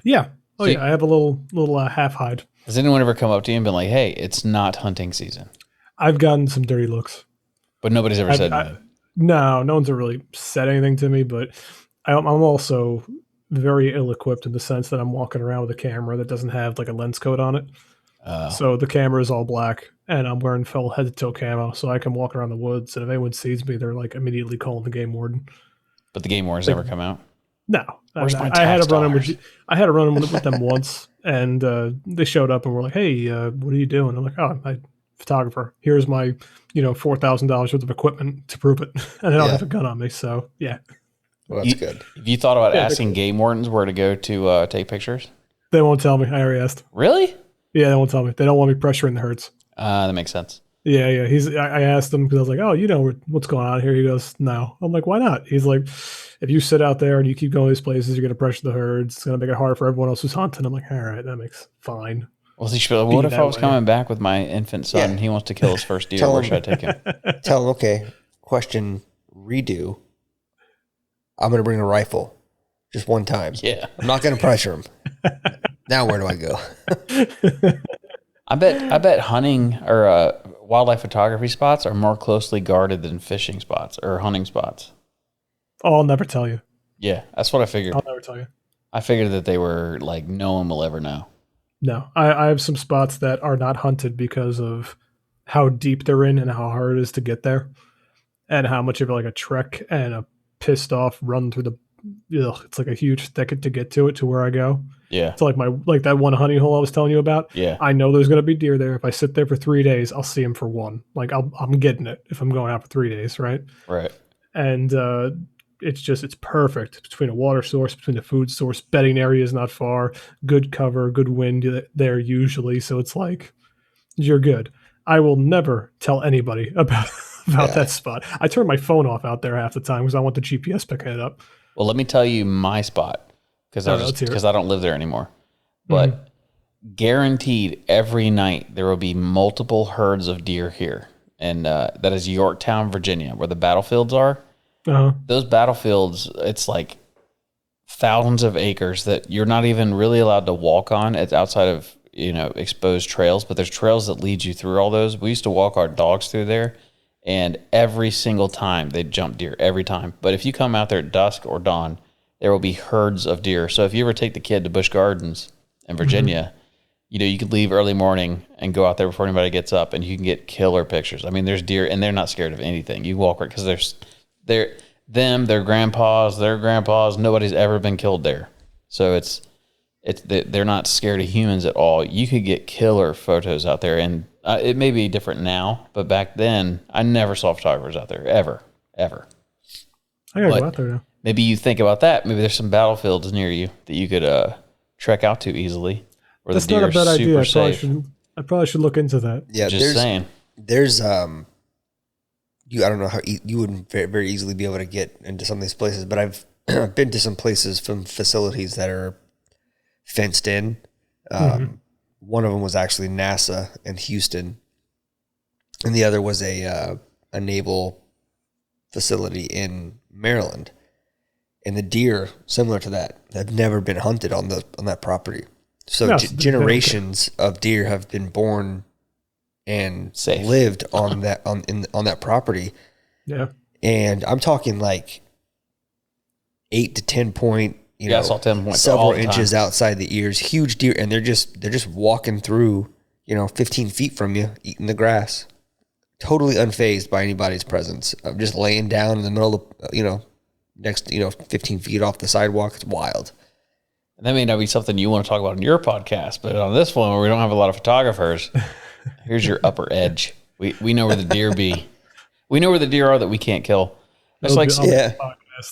Yeah. Oh, yeah. I have a little half hide. Has anyone ever come up to you and been like, hey, it's not hunting season? I've gotten some dirty looks. But nobody's ever said that. No one's ever really said anything to me, but I'm also very ill-equipped in the sense that I'm walking around with a camera that doesn't have like a lens coat on it. So the camera is all black and I'm wearing full head-to-toe camo, so I can walk around the woods and if anyone sees me, they're like immediately calling the game warden. But the game warden's never come out? No. I had a run-in with them once and they showed up and were like, hey, what are you doing? I'm like, oh, I'm a photographer. Here's my $4,000 worth of equipment to prove it. And I don't have a gun on me, so yeah. Well, that's good. Have you thought about asking game wardens where to go to take pictures? They won't tell me. I already asked. Really? Yeah, they won't tell me. They don't want me pressuring the herds. That makes sense. Yeah. I asked him because I was like, oh, you know what's going on here? He goes, no. I'm like, why not? He's like, if you sit out there and you keep going to these places, you're going to pressure the herds. It's going to make it hard for everyone else who's hunting. I'm like, all right, that makes fine. Well, he should be like, what if I was coming back with my infant son and he wants to kill his first deer? Where should I take him? Tell him, okay, question, redo. I'm going to bring a rifle just one time. Yeah. I'm not going to pressure him. Now where do I go? I bet hunting or wildlife photography spots are more closely guarded than fishing spots or hunting spots. Oh, I'll never tell you. Yeah, that's what I figured. I'll never tell you. I figured that they were like no one will ever know. No, I have some spots that are not hunted because of how deep they're in and how hard it is to get there, and how much of like a trek and a pissed off run through the. It's like a huge thicket to get to it to where I go. Yeah, it's like that one hunting hole I was telling you about. Yeah, I know there's gonna be deer there. If I sit there for 3 days, I'll see them for one. Like I'm getting it if I'm going out for 3 days, right? Right. And it's perfect between a water source, between the food source. Bedding area is not far. Good cover, good wind there usually. So it's like you're good. I will never tell anybody about that spot. I turn my phone off out there half the time because I want the GPS picking it up. Well, let me tell you my spot because I don't live there anymore. But guaranteed every night there will be multiple herds of deer here. And that is Yorktown, Virginia, where the battlefields are. Those battlefields, it's like thousands of acres that you're not even really allowed to walk on. It's outside of, exposed trails, but there's trails that lead you through all those. We used to walk our dogs through there, and every single time they'd jump deer, every time. But if you come out there at dusk or dawn, there will be herds of deer. So if you ever take the kid to Busch Gardens in Virginia, you could leave early morning and go out there before anybody gets up, and you can get killer pictures. I mean, there's deer, and they're not scared of anything. You walk right, because their grandpas, nobody's ever been killed there. So they're not scared of humans at all. You could get killer photos out there, and it may be different now, but back then, I never saw photographers out there, ever. I gotta go out there now. Maybe you think about that. Maybe there's some battlefields near you that you could trek out to easily. That's not a bad idea. I probably should look into that. Yeah, just saying. There's I don't know how you wouldn't very, very easily be able to get into some of these places, but I've been to some places from facilities that are fenced in. One of them was actually NASA in Houston, and the other was a naval facility in Maryland. And the deer, similar to that, have never been hunted on that property. So generations of deer have been born and lived on that property. Yeah. And I'm talking like 8 to 10 point, I saw 10 points several inches outside the ears, huge deer, and they're just walking through, 15 feet from you, eating the grass, totally unfazed by anybody's presence. Just laying down in the middle of, next, 15 feet off the sidewalk. It's wild. And that may not be something you want to talk about in your podcast, but on this one where we don't have a lot of photographers, here's your upper edge. We know where the deer be. We know where the deer are that we can't kill. It's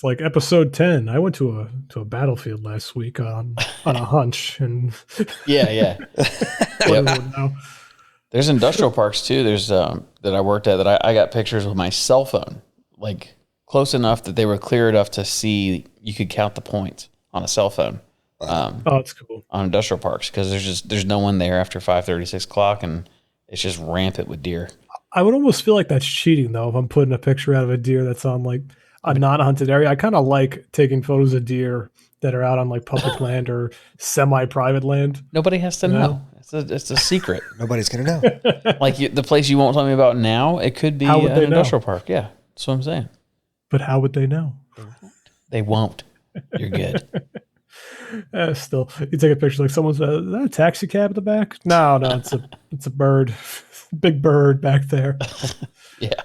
like episode 10. I went to a battlefield last week on a hunch, and yeah. Yep. There's industrial parks too. There's that I worked at that I got pictures with my cell phone, like close enough that they were clear enough to see. You could count the points on a cell phone. That's cool. On industrial parks, because there's no one there after 5:30, 6 o'clock, and it's just rampant with deer. I would almost feel like that's cheating though if I'm putting a picture out of a deer that's on like a non-hunted area. I kind of like taking photos of deer that are out on like public land or semi-private land. Nobody has to know. It's a secret. Nobody's gonna know. Like the place you won't tell me about now, it could be an industrial park. Yeah, that's what I'm saying. But how would they know? They won't. You're good. Still, you take a picture like someone's is that a taxi cab at the back? No, it's a bird, big bird back there. Yeah,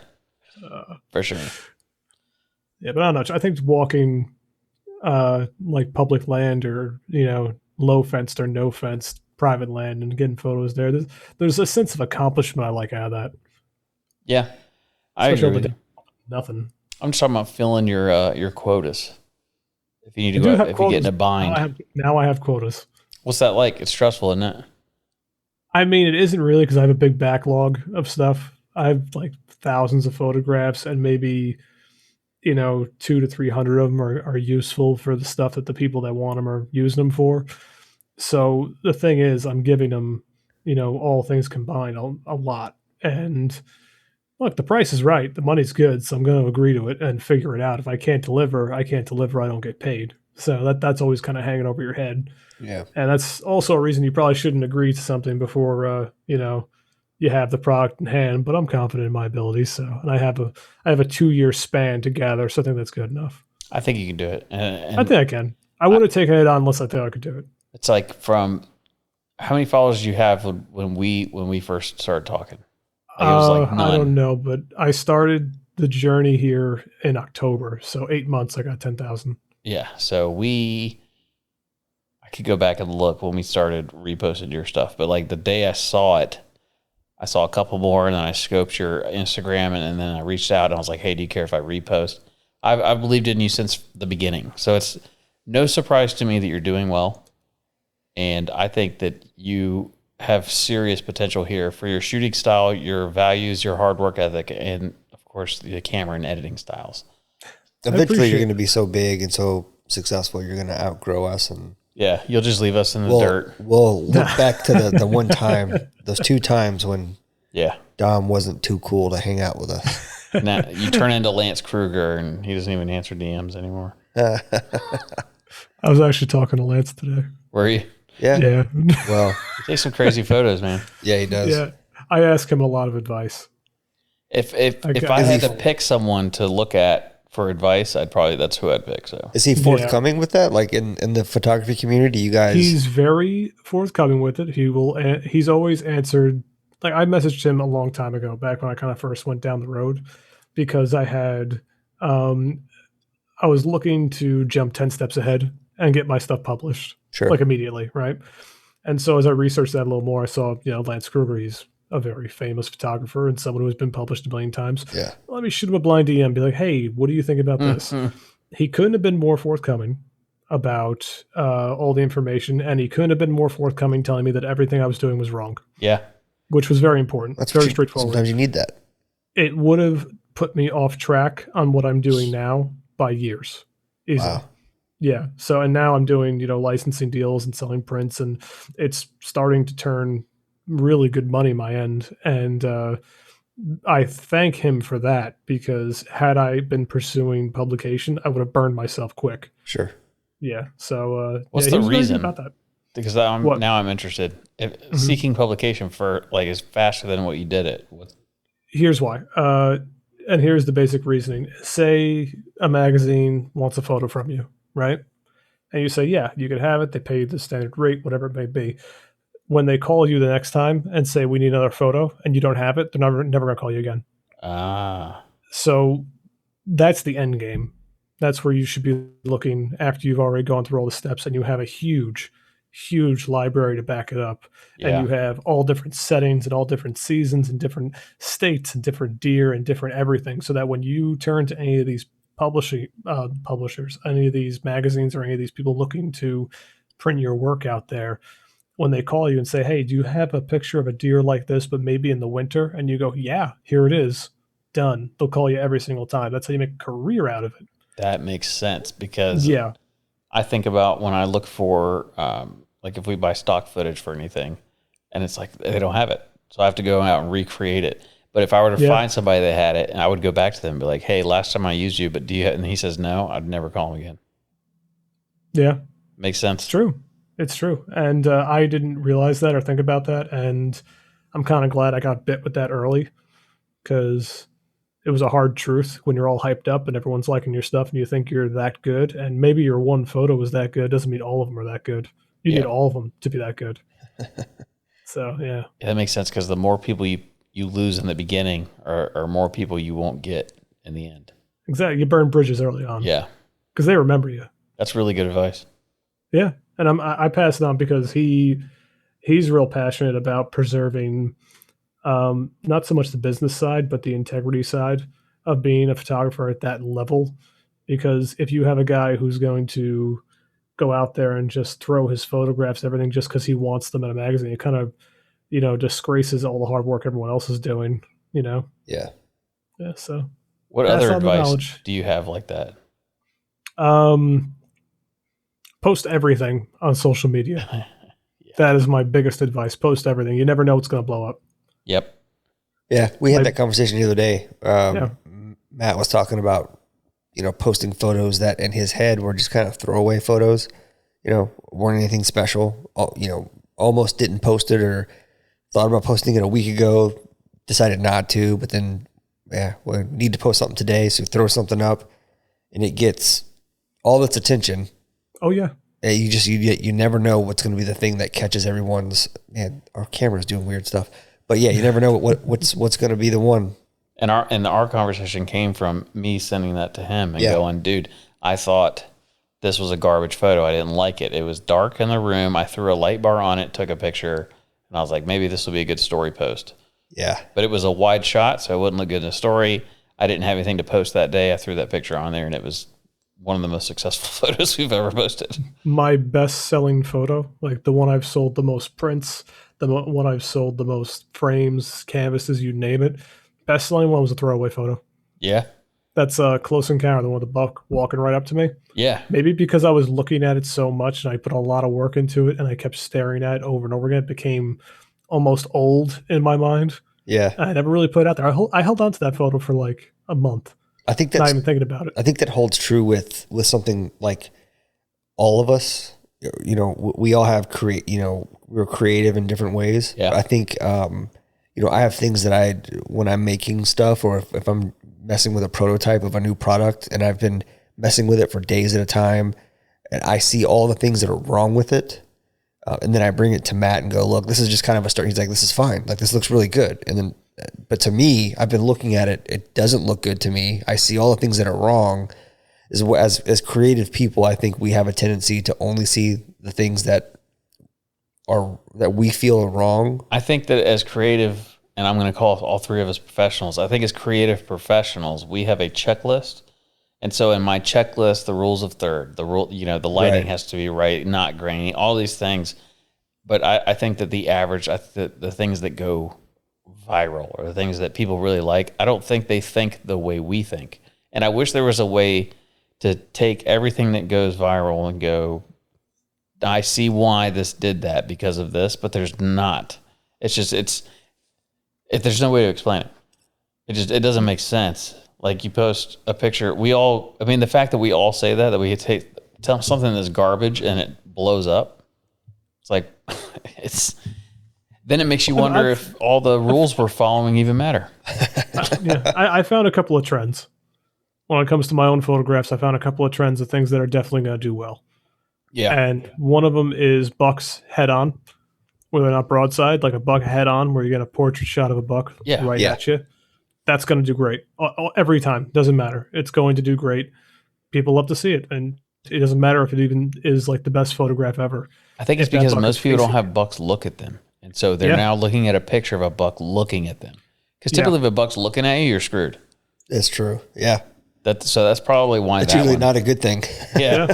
for sure. Yeah, but I don't know. I think walking like public land or low fenced or no fenced private land and getting photos there's a sense of accomplishment I like out of that. Yeah, I agree with you. Nothing. I'm just talking about filling your quotas. If you need to go, if you get in a bind. Now I have quotas. What's that like? It's stressful, isn't it? I mean, it isn't really because I have a big backlog of stuff. I have like thousands of photographs, and maybe 200 to 300 of them are useful for the stuff that the people that want them are using them for. So the thing is, I'm giving them, all things combined, a lot. And look, the price is right. The money's good, so I'm going to agree to it and figure it out. If I can't deliver, I don't get paid. So that's always kind of hanging over your head. Yeah. And that's also a reason you probably shouldn't agree to something before, you have the product in hand. But I'm confident in my abilities. So, and I have a 2-year span to gather something that's good enough. I think you can do it. And I think I can. I wouldn't have taken it on unless I thought I could do it. It's like from how many followers did you have when we first started talking? Like it was like none. I don't know, but I started the journey here in October. So 8 months, I got 10,000. Yeah. So I could go back and look when we started reposting your stuff, but like the day I saw it, I saw a couple more, and then I scoped your Instagram, and then I reached out and I was like, hey, do you care if I repost? I've believed in you since the beginning. So it's no surprise to me that you're doing well. And I think that you have serious potential here for your shooting style, your values, your hard work ethic, and of course the camera and editing styles. Eventually you're going to be so big and so successful, you're going to outgrow us. And yeah, you'll just leave us in the dirt. We'll look back to the one time, those 2 times when Dom wasn't too cool to hang out with us. Now you turn into Lance Kruger and he doesn't even answer DMs anymore. I was actually talking to Lance today. Were you? Yeah. Yeah. Well, he takes some crazy photos, man. Yeah, he does. Yeah. I ask him a lot of advice. If I had to pick someone to look at for advice, that's who I'd pick. So is he forthcoming with that? Like in the photography community, you guys? He's very forthcoming with it. He's always answered. Like I messaged him a long time ago, back when I kind of first went down the road, because I had, I was looking to jump 10 steps ahead and get my stuff published, like immediately, right? And so as I researched that a little more, I saw, Lance Kruger, he's a very famous photographer and someone who has been published a million times. Yeah. Let me shoot him a blind DM and be like, hey, what do you think about this? He couldn't have been more forthcoming about all the information, and he couldn't have been more forthcoming telling me that everything I was doing was wrong. Yeah. Which was very important. That's very straightforward. Sometimes you need that. It would have put me off track on what I'm doing now by years. Easily. Wow. Yeah. So, and now I'm doing, licensing deals and selling prints, and it's starting to turn really good money my end. And I thank him for that, because had I been pursuing publication, I would have burned myself quick. Sure. Yeah. So, what's the reason about that? Because now I'm interested. If seeking publication for is faster than what you did it. Here's why. And here's the basic reasoning. Say a magazine wants a photo from you, right? And you say, yeah, you can have it. They pay you the standard rate, whatever it may be. When they call you the next time and say, we need another photo, and you don't have it, they're never going to call you again. So that's the end game. That's where you should be looking after you've already gone through all the steps and you have a huge library to back it up. Yeah. And you have all different settings and all different seasons and different states and different deer and different everything, so that when you turn to any of these publishers, any of these magazines, or any of these people looking to print your work out there, when they call you and say, hey, do you have a picture of a deer like this, but maybe in the winter? And you go, yeah, here it is. Done. They'll call you every single time. That's how you make a career out of it. That makes sense, because I think about when I look for, if we buy stock footage for anything, and it's like they don't have it. So I have to go out and recreate it. But if I were to find somebody that had it, and I would go back to them and be like, hey, last time I used you, but do you have, and he says no, I'd never call him again. Yeah. Makes sense. It's true. And I didn't realize that or think about that. And I'm kind of glad I got bit with that early, because it was a hard truth when you're all hyped up and everyone's liking your stuff and you think you're that good. And maybe your one photo was that good. Doesn't mean all of them are that good. You need all of them to be that good. So, yeah. That makes sense, because the more people you lose in the beginning are more people you won't get in the end. Exactly. You burn bridges early on. Yeah. Because they remember you. That's really good advice. Yeah. And I pass it on because he's real passionate about preserving not so much the business side, but the integrity side of being a photographer at that level. Because if you have a guy who's going to go out there and just throw his photographs, everything, just because he wants them in a magazine, it kind of, disgraces all the hard work everyone else is doing, Yeah. Yeah. So what other advice do you have like that? Post everything on social media. That is my biggest advice. Post everything. You never know what's going to blow up. Yep. Yeah. We had that conversation the other day. Matt was talking about, posting photos that in his head were just kind of throwaway photos, weren't anything special, almost didn't post it, or thought about posting it a week ago, decided not to, but then, we need to post something today. So throw something up and it gets all its attention. Oh yeah. You never know what's going to be the thing that catches everyone's, man, our camera's doing weird stuff, but you never know what's going to be the one. And our conversation came from me sending that to him and going, dude, I thought this was a garbage photo. I didn't like it. It was dark in the room. I threw a light bar on it, took a picture, and I was like, maybe this will be a good story post. Yeah. But it was a wide shot, so it wouldn't look good in a story. I didn't have anything to post that day. I threw that picture on there, and it was one of the most successful photos we've ever posted. My best-selling photo, like the one I've sold the most prints, one I've sold the most frames, canvases, you name it. Best-selling one was a throwaway photo. Yeah. That's a close encounter, the one with the buck walking right up to me. Yeah. Maybe because I was looking at it so much and I put a lot of work into it and I kept staring at it over and over again, it became almost old in my mind. Yeah. I never really put it out there. I held on to that photo for like a month. I think Not that's, even thinking about it. I think that holds true with something like all of us, you know, we all have we're creative in different ways. Yeah. I think, you know, I have things that when I'm making stuff or if I'm messing with a prototype of a new product and I've been messing with it for days at a time and I see all the things that are wrong with it. And then I bring it to Matt and go, look, this is just kind of a start. He's like, this is fine. Like, this looks really good. And then, but to me, I've been looking at it. It doesn't look good to me. I see all the things that are wrong. As creative people, I think we have a tendency to only see the things that we feel are wrong. I think that as creative, and I'm going to call all three of us professionals, I think as creative professionals, we have a checklist. And so in my checklist, the rules of third, the lighting has to be right, not grainy, all these things. But I think that the average, the things that go viral or the things that people really like, I don't think they think the way we think. And I wish there was a way to take everything that goes viral and go, I see why this did that because of this, but there's not. It's just, there's no way to explain it. It doesn't make sense. Like, you post a picture, the fact that we all say that we tell something that's garbage and it blows up. It's like, then it makes you wonder if all the rules we're following even matter. Yeah, I found a couple of trends. When it comes to my own photographs, I found a couple of trends of things that are definitely going to do well. Yeah. And one of them is bucks head on, where they're not broadside, like a buck head on, where you get a portrait shot of a buck at you. That's going to do great every time. Doesn't matter. It's going to do great. People love to see it. And it doesn't matter if it even is like the best photograph ever. I think it's because most people don't have bucks look at them. And so they're now looking at a picture of a buck looking at them. Because typically if a buck's looking at you, you're screwed. It's true. Yeah. So that's probably why it's usually not a good thing. Yeah.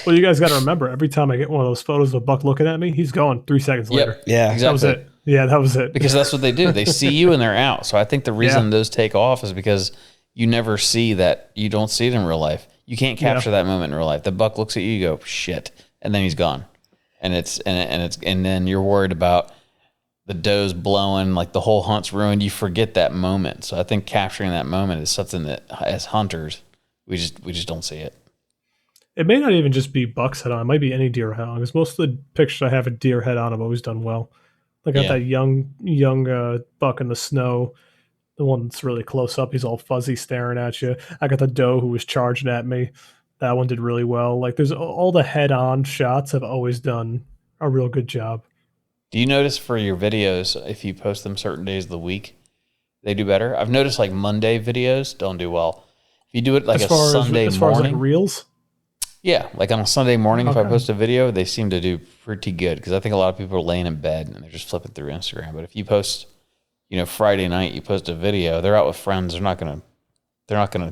Well, you guys got to remember, every time I get one of those photos of a buck looking at me, he's gone 3 seconds later. Yeah. Exactly. That was it. Yeah, that was it. Because that's what they do. They see you and they're out. So I think the reason those take off is because you never see that. You don't see it in real life. You can't capture that moment in real life. The buck looks at you, you go, shit, and then he's gone. And then you're worried about the doe's blowing, like the whole hunt's ruined. You forget that moment. So I think capturing that moment is something that, as hunters, we just don't see it. It may not even just be bucks head on. It might be any deer head on. Because most of the pictures I have a deer head on have always done well. I got that young buck in the snow, the one that's really close up. He's all fuzzy staring at you. I got the doe who was charging at me. That one did really well. Like, there's all the head-on shots have always done a real good job. Do you notice for your videos, if you post them certain days of the week, they do better? I've noticed like Monday videos don't do well. If you do it like a Sunday as far morning. As like reels? Yeah, like on a Sunday morning, if I post a video, they seem to do pretty good because I think a lot of people are laying in bed and they're just flipping through Instagram. But if you post, Friday night, you post a video, they're out with friends, they're not gonna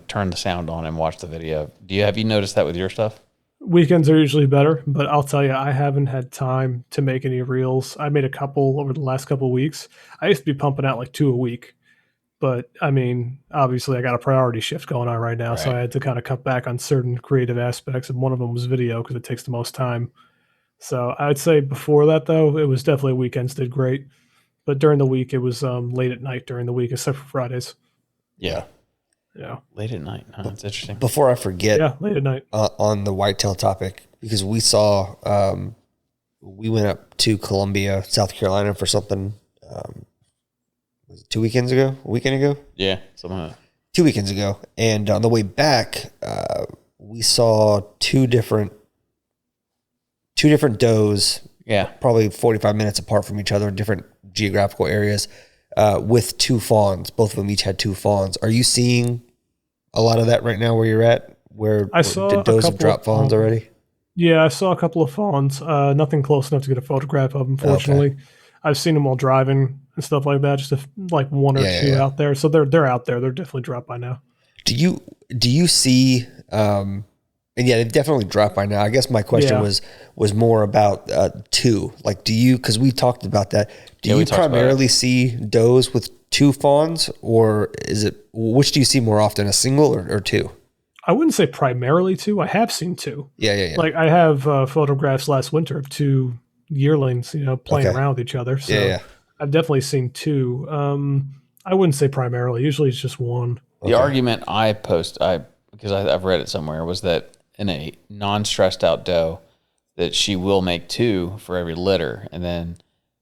turn the sound on and watch the video. Have you noticed that with your stuff? Weekends are usually better, but I'll tell you, I haven't had time to make any reels. I made a couple over the last couple of weeks. I used to be pumping out like 2 a week. But, I mean, obviously I got a priority shift going on right now, so I had to kind of cut back on certain creative aspects, and one of them was video because it takes the most time. So I'd say before that, though, it was definitely weekends did great. But during the week, it was late at night during the week, except for Fridays. Yeah. Yeah. Late at night. Huh? That's interesting. Before I forget, late at night. On the whitetail topic, because we saw, we went up to Columbia, South Carolina for something. Was it 2 weekends ago? A weekend ago? Yeah, something like that. 2 weekends ago. And on the way back, we saw two different does. Yeah. Probably 45 minutes apart from each other in different geographical areas, with 2 fawns. Both of them each had 2 fawns. Are you seeing a lot of that right now where you're at? Where I saw does have dropped fawns already? Yeah, I saw a couple of fawns. Nothing close enough to get a photograph of, unfortunately. Okay. I've seen them while driving. and stuff like that. Just like one or two out there. So they're out there. They're definitely dropped by now. Do you see? And yeah, they've definitely dropped by now. I guess my question was more about two. Like, do you? Because we talked about that. Do you primarily see does with two fawns, or is it which do you see more often, a single or two? I wouldn't say primarily two. I have seen two. Yeah. Like I have photographs last winter of two yearlings, playing around with each other. So I've definitely seen two. I wouldn't say primarily. Usually it's just one. The argument I post, because I've read it somewhere, was that in a non-stressed out doe, that she will make two for every litter, and then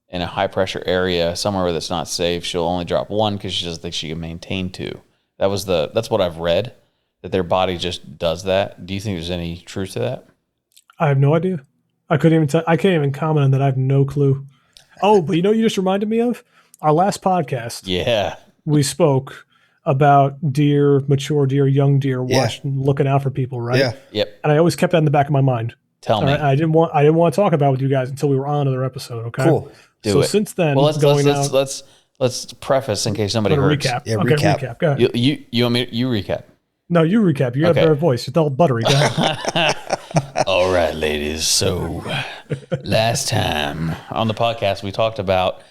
in a high pressure area somewhere where that's not safe, she'll only drop one because she doesn't think she can maintain two. That's what I've read. That their body just does that. Do you think there's any truth to that? I have no idea. I can't even comment on that. I have no clue. Oh, but you just reminded me of our last podcast. Yeah. We spoke about deer, mature deer, young deer, looking out for people, right? Yeah. Yep. And I always kept that in the back of my mind. Tell me. I didn't want to talk about it with you guys until we were on another episode. Okay. Cool. Do it. Since then, well, let's preface in case somebody heard. Recap. Yeah, okay, recap. Go ahead. You want me? You recap. No, you recap. You have a better voice. You're all buttery. Go ahead. All right, ladies. So last time on the podcast, we talked about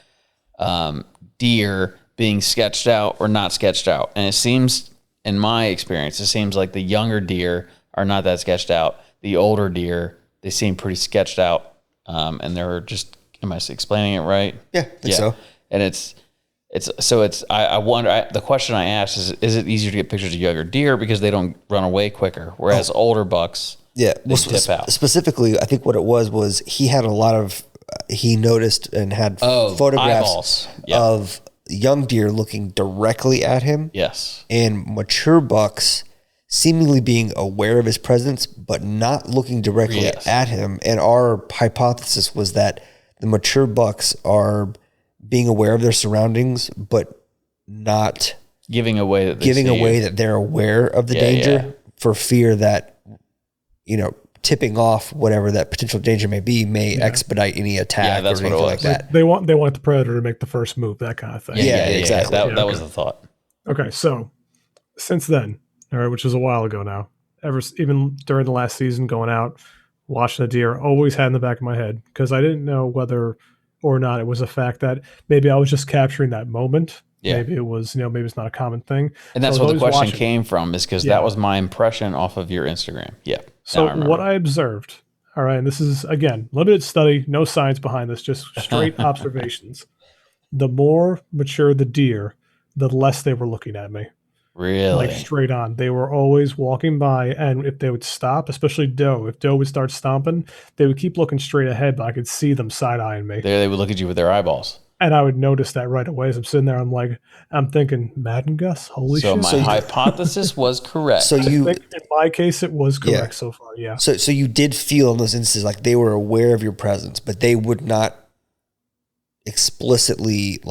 deer being sketched out or not sketched out. And it seems, in my experience, it seems like the younger deer are not that sketched out. The older deer, they seem pretty sketched out. And they're just, am I explaining it right? Yeah, I think so. And I wonder, the question I asked is it easier to get pictures of younger deer because they don't run away quicker, whereas older bucks, they tip out. Specifically, I think what it was he had a lot of, he noticed and had photographs of young deer looking directly at him. Yes. And mature bucks seemingly being aware of his presence, but not looking directly at him. And our hypothesis was that the mature bucks are being aware of their surroundings, but not giving away that they're aware of the danger for fear that, tipping off whatever that potential danger may be may expedite any attack or anything like that. They want the predator to make the first move, that kind of thing. Yeah, exactly. That was the thought. Okay, so since then, all right, which was a while ago now, even during the last season, going out, watching the deer, always had in the back of my head, because I didn't know whether or not it was a fact that maybe I was just capturing that moment. Yeah. Maybe it was, maybe it's not a common thing. And that's what the question came from, is because that was my impression off of your Instagram. Yeah. So what I observed, all right, and this is, again, limited study, no science behind this, just straight observations. The more mature the deer, the less they were looking at me. Really? Like straight on. They were always walking by, and if they would stop, especially doe, if doe would start stomping, they would keep looking straight ahead, but I could see them side-eyeing me. They would look at you with their eyeballs. And I would notice that right away as I'm sitting there. I'm thinking, Madden Gus, holy shit. So my hypothesis was correct. So I think in my case, it was correct so far, yeah. So you did feel in those instances like they were aware of your presence, but they would not explicitly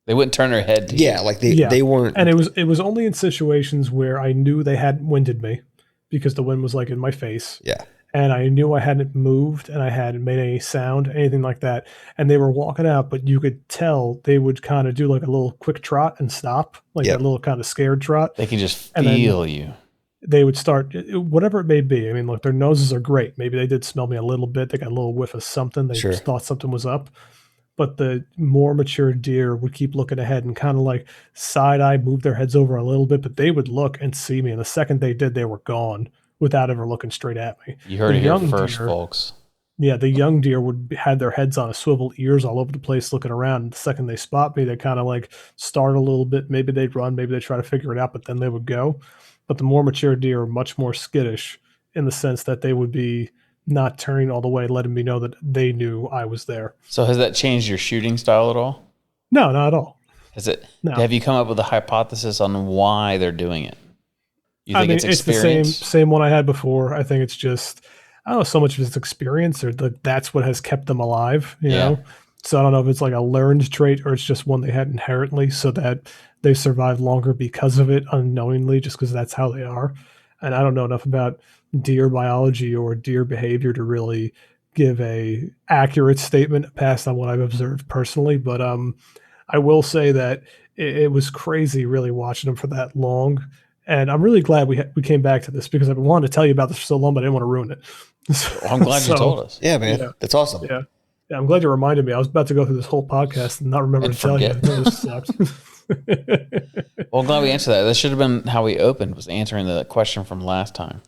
they wouldn't turn their head to you. They weren't. And it was only in situations where I knew they hadn't winded me because the wind was in my face. Yeah. And I knew I hadn't moved and I hadn't made any sound, anything like that. And they were walking out, but you could tell they would kind of do a little quick trot and stop, a little kind of scared trot. They can just feel you. They would start, whatever it may be. I mean, look, their noses are great. Maybe they did smell me a little bit. They got a little whiff of something. They just thought something was up. But the more mature deer would keep looking ahead and kind of side-eye, move their heads over a little bit, but they would look and see me. And the second they did, they were gone without ever looking straight at me. You heard it here first, folks. Yeah, the young deer had their heads on a swivel, ears all over the place looking around. And the second they spot me, they kind of start a little bit. Maybe they'd run, maybe they'd try to figure it out, but then they would go. But the more mature deer are much more skittish in the sense that they would be not turning all the way, letting me know that they knew I was there. So has that changed your shooting style at all? No, not at all. Has it? No. Have you come up with a hypothesis on why they're doing it? You think it's experience? The same one I had before. I think it's just, I don't know so much of it's experience or that's what has kept them alive, you know? So I don't know if it's a learned trait or it's just one they had inherently so that they survived longer because of it unknowingly, just because that's how they are. And I don't know enough about deer biology or deer behavior to really give a accurate statement past on what I've observed personally, but I will say that it was crazy really watching them for that long. And I'm really glad we came back to this because I've been wanting to tell you about this for so long, but I didn't want to ruin it. Well, I'm glad you told us. Yeah, man. Yeah. That's awesome. Yeah. Yeah, I'm glad you reminded me. I was about to go through this whole podcast and not remember to tell you. This sucks. Well, I'm glad we answered that. That should have been how we opened, was answering the question from last time.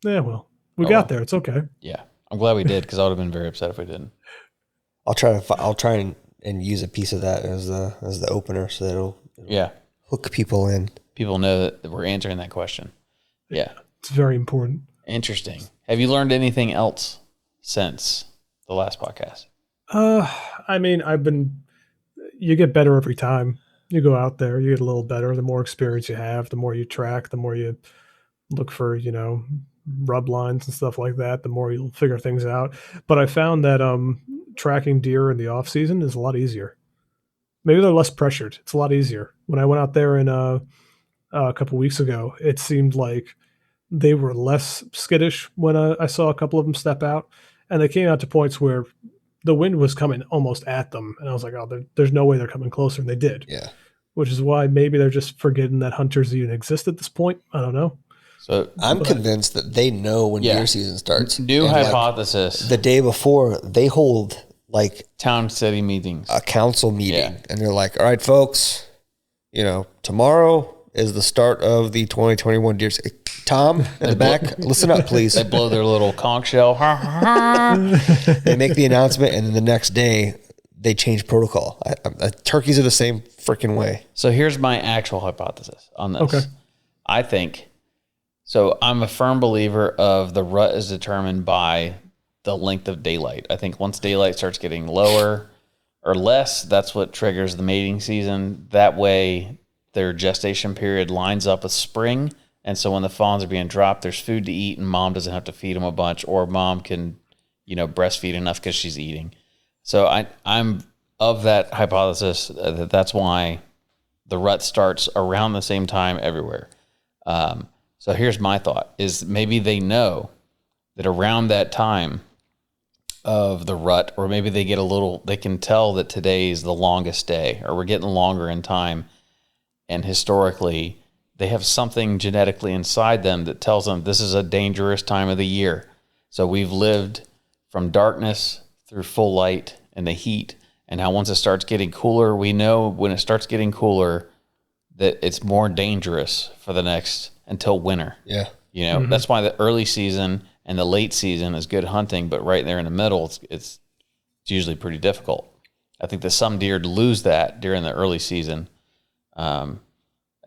Yeah, well, we got there. It's okay. Yeah. I'm glad we did because I would have been very upset if we didn't. I'll try and use a piece of that as the opener so that it'll hook people in. People know that we're answering that question. Yeah. It's very important. Interesting. Have you learned anything else since the last podcast? I mean, you get better every time you go out there. You get a little better. The more experience you have, the more you track, the more you look for, rub lines and stuff like that, the more you'll figure things out. But I found that tracking deer in the off season is a lot easier. Maybe they're less pressured. It's a lot easier. When I went out there in a couple weeks ago, it seemed like they were less skittish when I saw a couple of them step out, and they came out to points where the wind was coming almost at them, and I was like, oh, there's no way they're coming closer, and they did. Yeah. Which is why maybe they're just forgetting that hunters even exist at this point. I don't know. So I'm convinced that they know when deer season starts. New hypothesis. The day before, they hold like town city meetings, a council meeting, and they're like, all right, folks, tomorrow is the start of the 2021 deer season. Tom in the back, listen up, please. They blow their little conch shell. They make the announcement, and then the next day they change protocol. Turkeys are the same freaking way. So here's my actual hypothesis on this. Okay. I think, so I'm a firm believer of the rut is determined by the length of daylight. I think once daylight starts getting lower or less, that's what triggers the mating season. That way their gestation period lines up with spring. And so when the fawns are being dropped, there's food to eat and mom doesn't have to feed them a bunch, or mom can, breastfeed enough because she's eating. So I'm of that hypothesis that's why the rut starts around the same time everywhere. So here's my thought is maybe they know that around that time of the rut, or maybe they can tell that today is the longest day, or we're getting longer in time. And historically, they have something genetically inside them that tells them this is a dangerous time of the year. So we've lived from darkness through full light and the heat. And how once it starts getting cooler, we know when it starts getting cooler that it's more dangerous for the next until winter. Yeah. That's why the early season and the late season is good hunting, but right there in the middle, it's usually pretty difficult. I think that some deer lose that during the early season. And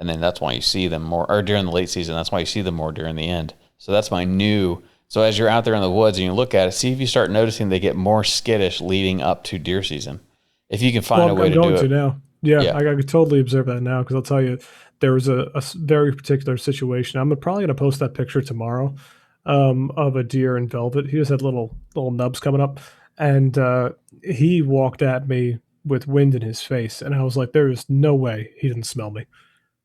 then that's why you see them more, or during the late season, that's why you see them more during the end. So that's so as you're out there in the woods and you look at it, see if you start noticing they get more skittish leading up to deer season. If you can find a way to do it. I'm going to now. Yeah, I could totally observe that now, because I'll tell you, there was a very particular situation. I'm probably going to post that picture tomorrow of a deer in velvet. He just had little nubs coming up, and he walked at me with wind in his face, and I was like, there is no way he didn't smell me.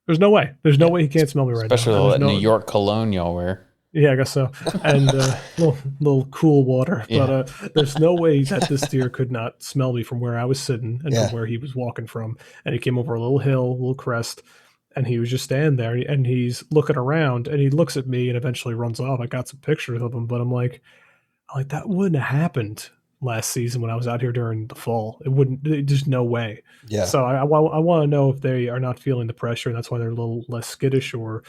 There's no way. There's no way he can't smell me right Especially now. Especially New York cologne y'all wear. Yeah, I guess so. And little cool water. Yeah. But there's no way that this deer could not smell me from where I was sitting and from where he was walking from. And he came over a little hill, a little crest, and he was just standing there. And he's looking around, and he looks at me and eventually runs off. I got some pictures of him, but I'm like, that wouldn't have happened last season when I was out here during the fall. It wouldn't. There's no way. Yeah. So I want to know if they are not feeling the pressure, and that's why they're a little less skittish, or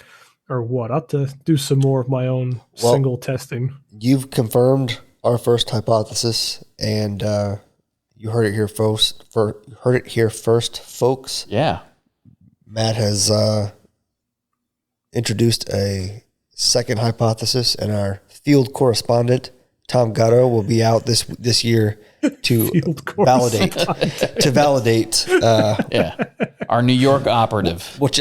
what. I'll have to do some more of my own single testing. You've confirmed our first hypothesis, and you heard it here first. Heard it here first, folks. Yeah. Matt has introduced a second hypothesis, and our field correspondent Tom Gatto will be out this year to validate. Our New York operative, which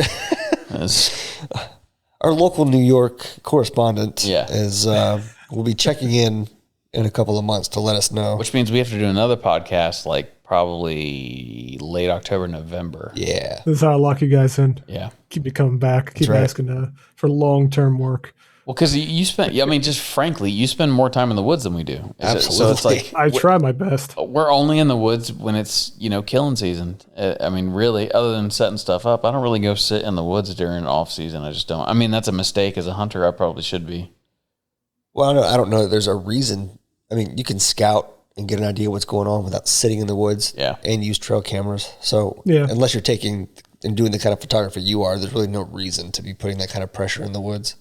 our local New York correspondent is will be checking in a couple of months to let us know. Which means we have to do another podcast, like probably late October, November. Yeah, this is how I lock you guys in. Yeah, keep you coming back. Keep asking for long-term work. Well, because you spend, I mean, just frankly, you spend more time in the woods than we do. Absolutely. So it's like I try my best. we're only in the woods when it's, killing season. I mean, really, other than setting stuff up, I don't really go sit in the woods during off season. I just don't. I mean, that's a mistake. As a hunter, I probably should be. Well, I don't know that there's a reason. I mean, you can scout and get an idea what's going on without sitting in the woods and use trail cameras. So unless you're taking and doing the kind of photography you are, there's really no reason to be putting that kind of pressure in the woods.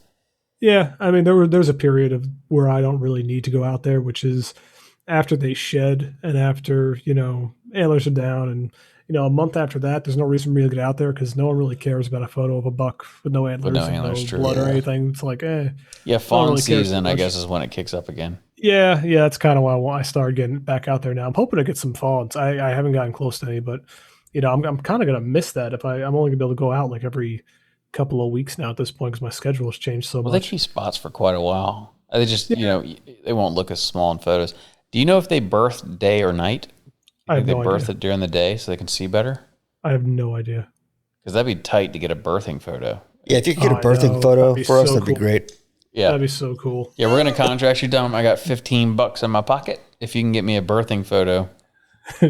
Yeah, I mean, there's a period of where I don't really need to go out there, which is after they shed and after, antlers are down. And, a month after that, there's no reason for me to get out there because no one really cares about a photo of a buck with no antlers, no blood or anything. It's like, Yeah, fawn really season, I guess, is when it kicks up again. Yeah, that's kind of why I started getting back out there now. I'm hoping to get some fawns. I haven't gotten close to any, but, I'm kind of going to miss that if I'm only going to be able to go out like every couple of weeks now at this point because my schedule has changed so much. Well, they keep spots for quite a while. They just, they won't look as small in photos. Do you know if they birth day or night? I have no idea. They birth it during the day so they can see better? I have no idea. Because that'd be tight to get a birthing photo. Yeah, if you could get a birthing photo for us, that'd be great. Yeah. That'd be so cool. Yeah, we're going to contract you, Dom. I got $15 in my pocket if you can get me a birthing photo.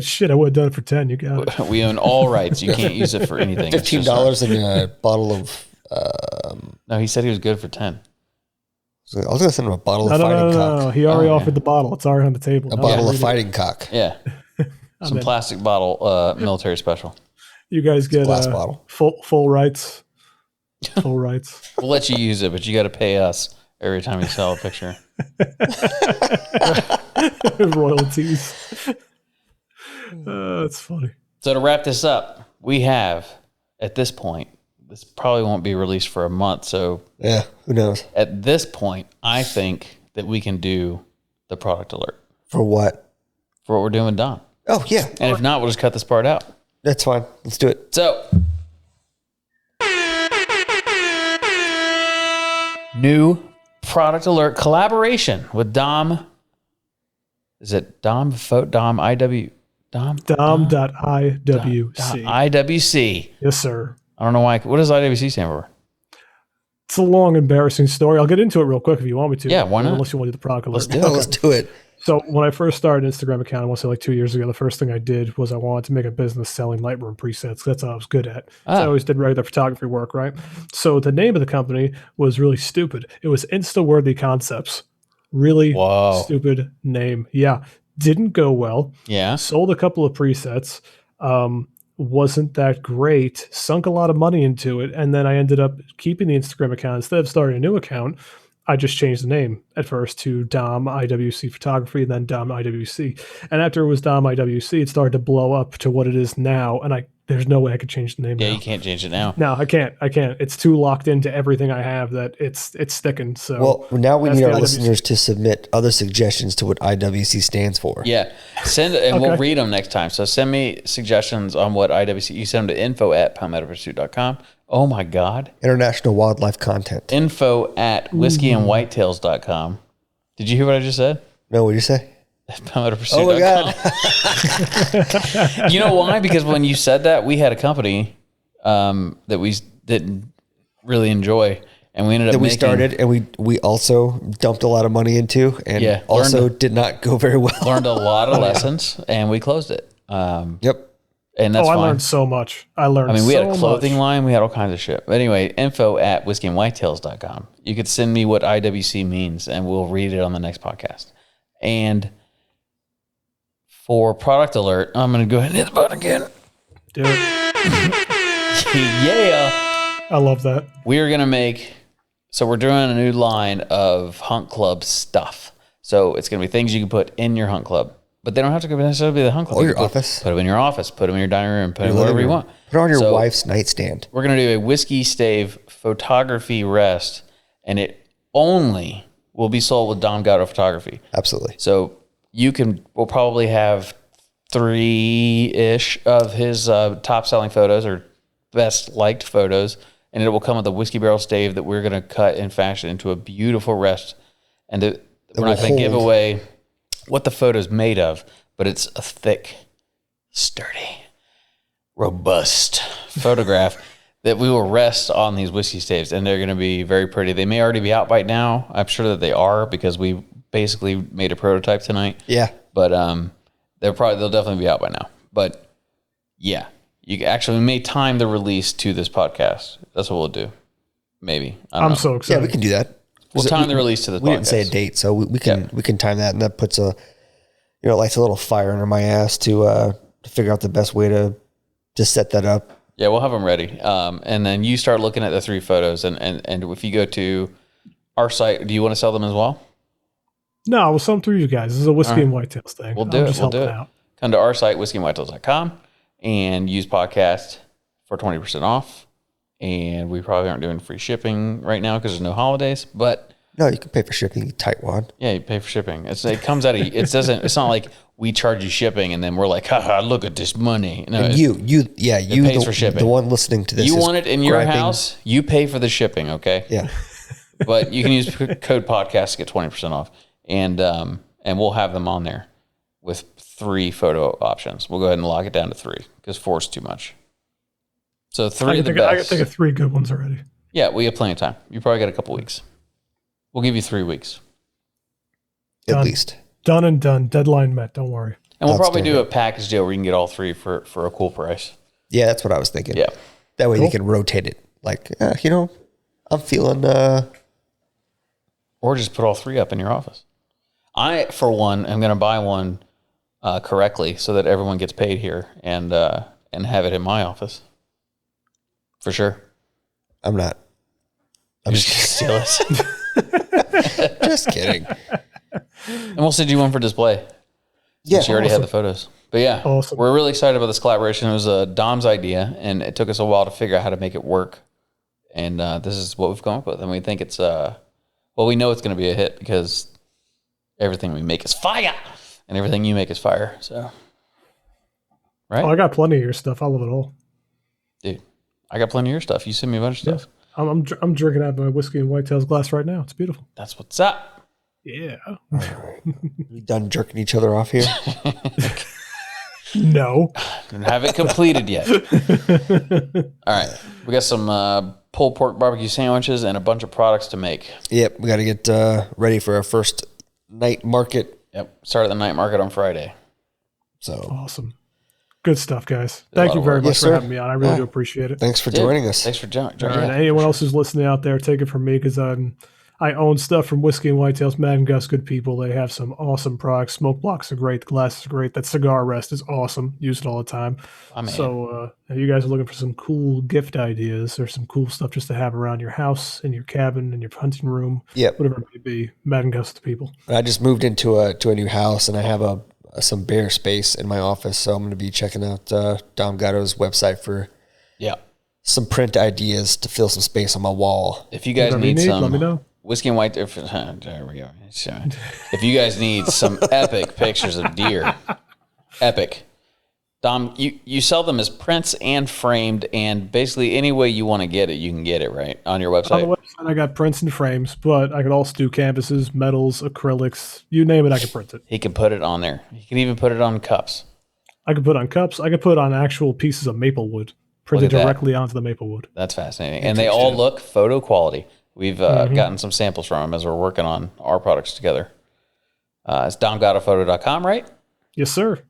Shit, I would have done it for 10. You got it. We own all rights. You can't use it for anything. $15 in a bottle of... no, he said he was good for 10. So I was going to send him a bottle of fighting cock. No, he already offered the bottle. It's already on the table. A bottle of fighting cock. Yeah. Some plastic bottle, military special. You guys get glass bottle. Full rights. Full rights. We'll let you use it, but you got to pay us every time you sell a picture. Royalties. That's funny. So to wrap this up, we have, at this point, this probably won't be released for a month. So yeah, who knows? At this point, I think that we can do the product alert. For what? For what we're doing with Don. Oh, yeah. And if not, we'll just cut this part out. That's fine. Let's do it. So, new product alert collaboration with Dom. Is it Dom? Dom IW? Dom.iwc. IWC. Yes, sir. I don't know why. What does IWC stand for? It's a long, embarrassing story. I'll get into it real quick if you want me to. Yeah, why not? Unless you want to do the product alert. Let's do it. So when I first started an Instagram account, I want to say like 2 years ago, the first thing I did was I wanted to make a business selling Lightroom presets. That's all I was good at. So I always did regular photography work, right? So the name of the company was really stupid. It was Insta-Worthy Concepts. Really stupid name. Yeah. Didn't go well. Yeah. Sold a couple of presets. Wasn't that great. Sunk a lot of money into it. And then I ended up keeping the Instagram account. Instead of starting a new account, I just changed the name at first to Dom IWC Photography and then Dom IWC. And after it was Dom IWC, it started to blow up to what it is now. And there's no way I could change the name now. Yeah, you can't change it now. No, I can't. It's too locked into everything I have that it's sticking. So well, now we need our listeners to submit other suggestions to what IWC stands for. Yeah. We'll read them next time. So send me suggestions on what IWC. You send them to info@palmettopursuit.com. Oh my God. International Wildlife Content. info@whiskeyandwhitetails.com. Did you hear what I just said? No, what did you say? palmettopursuit.com. Oh my God. You know why? Because when you said that, we had a company that we didn't really enjoy, and we ended up we started, and we also dumped a lot of money into, and also did not go very well. Learned a lot of lessons, and we closed it. Yep. And that's fine. I learned so much. We had a clothing line. We had all kinds of shit. But anyway, info@whiskeyandwhitetails.com. You could send me what IWC means, and we'll read it on the next podcast. And for product alert, I'm going to go ahead and hit the button again. Do it. Yeah. I love that. We're going to we're doing a new line of hunt club stuff. So it's going to be things you can put in your hunt club. But they don't have to necessarily be the hunt club. Or your office. Put them in your office. Put them in your dining room. Put them wherever you want. Put it on your wife's nightstand. We're going to do a whiskey stave photography rest, and it only will be sold with Dom Gatto Photography. Absolutely. So we'll probably have 3-ish of his top selling photos or best liked photos, and it will come with a whiskey barrel stave that we're going to cut and fashion into a beautiful rest. And we're not going to give away what the photo's made of, but it's a thick, sturdy, robust photograph that we will rest on these whiskey staves, and they're going to be very pretty. They may already be out by now. I'm sure that they are because we basically made a prototype tonight. Yeah. But they'll definitely be out by now. But yeah, we may time the release to this podcast. That's what we'll do. Maybe. I'm so excited. Yeah, we can do that. We'll time the release to the podcast. We didn't say a date, so we can time that, and that puts lights a little fire under my ass to figure out the best way to set that up. Yeah, we'll have them ready. And then you start looking at the 3 photos, and if you go to our site, do you want to sell them as well? No, we'll sell them through you guys. This is a Whiskey and Whitetails thing. We'll do it. Come to our site, whiskeyandwhitetails.com, and use podcast for 20% off. And we probably aren't doing free shipping right now because there's no holidays, but no, you can pay for shipping, you tightwad. Yeah, you pay for shipping. It comes out of it's not like we charge you shipping and then we're like, haha, look at this money. No, and you pays for shipping. The one listening to this. You want it in your house, you pay for the shipping, okay? Yeah. But you can use code podcast to get 20% off. And we'll have them on there with 3 photo options. We'll go ahead and lock it down to 3 because 4 is too much. So 3 of the best. I can think of 3 good ones already. Yeah, we have plenty of time. You probably got a couple weeks. We'll give you 3 weeks. At least. Done and done. Deadline met. Don't worry. And we'll probably do a package deal where you can get all 3 for a cool price. Yeah, that's what I was thinking. Yeah. That way you can rotate it. Like, I'm feeling... Or just put all 3 up in your office. I, for one, am going to buy one correctly so that everyone gets paid here and have it in my office. For sure. I'm not. I'm just going to steal it. Just kidding. And we'll send you one for display. Yeah. You already had the photos. But yeah, awesome. We're really excited about this collaboration. It was Dom's idea, and it took us a while to figure out how to make it work. And this is what we've come up with. And we think it's, we know it's going to be a hit because everything we make is fire, and everything you make is fire. So, right? Oh, I got plenty of your stuff. I love it all. Dude, I got plenty of your stuff. You send me a bunch of stuff. I'm drinking out of my Whiskey and Whitetails glass right now. It's beautiful. That's what's up. Yeah. We done jerking each other off here? No. Haven't completed yet. All right. We got some pulled pork barbecue sandwiches and a bunch of products to make. Yep. We got to get ready for our first night market. Yep. Start at the night market on Friday. So awesome. Good stuff, guys. Thank you very much for having me on. I really do appreciate it. Thanks for joining us. Thanks for joining. All right. Anyone else who's listening out there, take it from me because I own stuff from Whiskey and Whitetails. Matt and Gus, good people. They have some awesome products. Smoke blocks are great. The glass is great. That cigar rest is awesome. Use it all the time. So if you guys are looking for some cool gift ideas or some cool stuff just to have around your house, in your cabin, in your hunting room, whatever it may be, Matt and Gus, the people. I just moved into a new house, and I have some bare space in my office, so I'm going to be checking out Dom Gatto's website for some print ideas to fill some space on my wall. If you guys need some, let me know. Whiskey and White. There we go. If you guys need some epic pictures of deer, epic. Dom, you sell them as prints and framed, and basically any way you want to get it, you can get it, right? On your website? On the website, I got prints and frames, but I could also do canvases, metals, acrylics, you name it, I can print it. He can put it on there. He can even put it on cups. I could put on cups. I could put on actual pieces of maple wood, printed directly onto the maple wood. That's fascinating. And they all look photo quality. We've gotten some samples from them as we're working on our products together. It's domgattophoto.com, right? Yes, sir.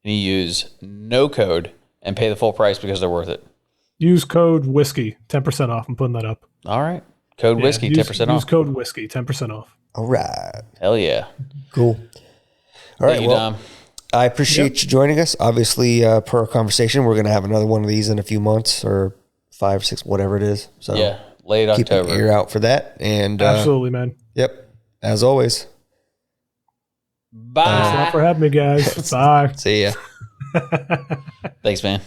And you use no code and pay the full price because they're worth it. Use code whiskey, 10% off. I'm putting that up. All right. Code whiskey, 10% off. Use code whiskey, 10% off. All right. Hell yeah. Cool. All right. Thank you, Dom. I appreciate you joining us. Obviously, per our conversation, we're going to have another one of these in a few months or 5, 6, whatever it is. So yeah, late October. Keep an ear out for that. And absolutely, man. Yep. As always. Bye. Thanks a lot for having me, guys. Bye. See ya. Thanks, man.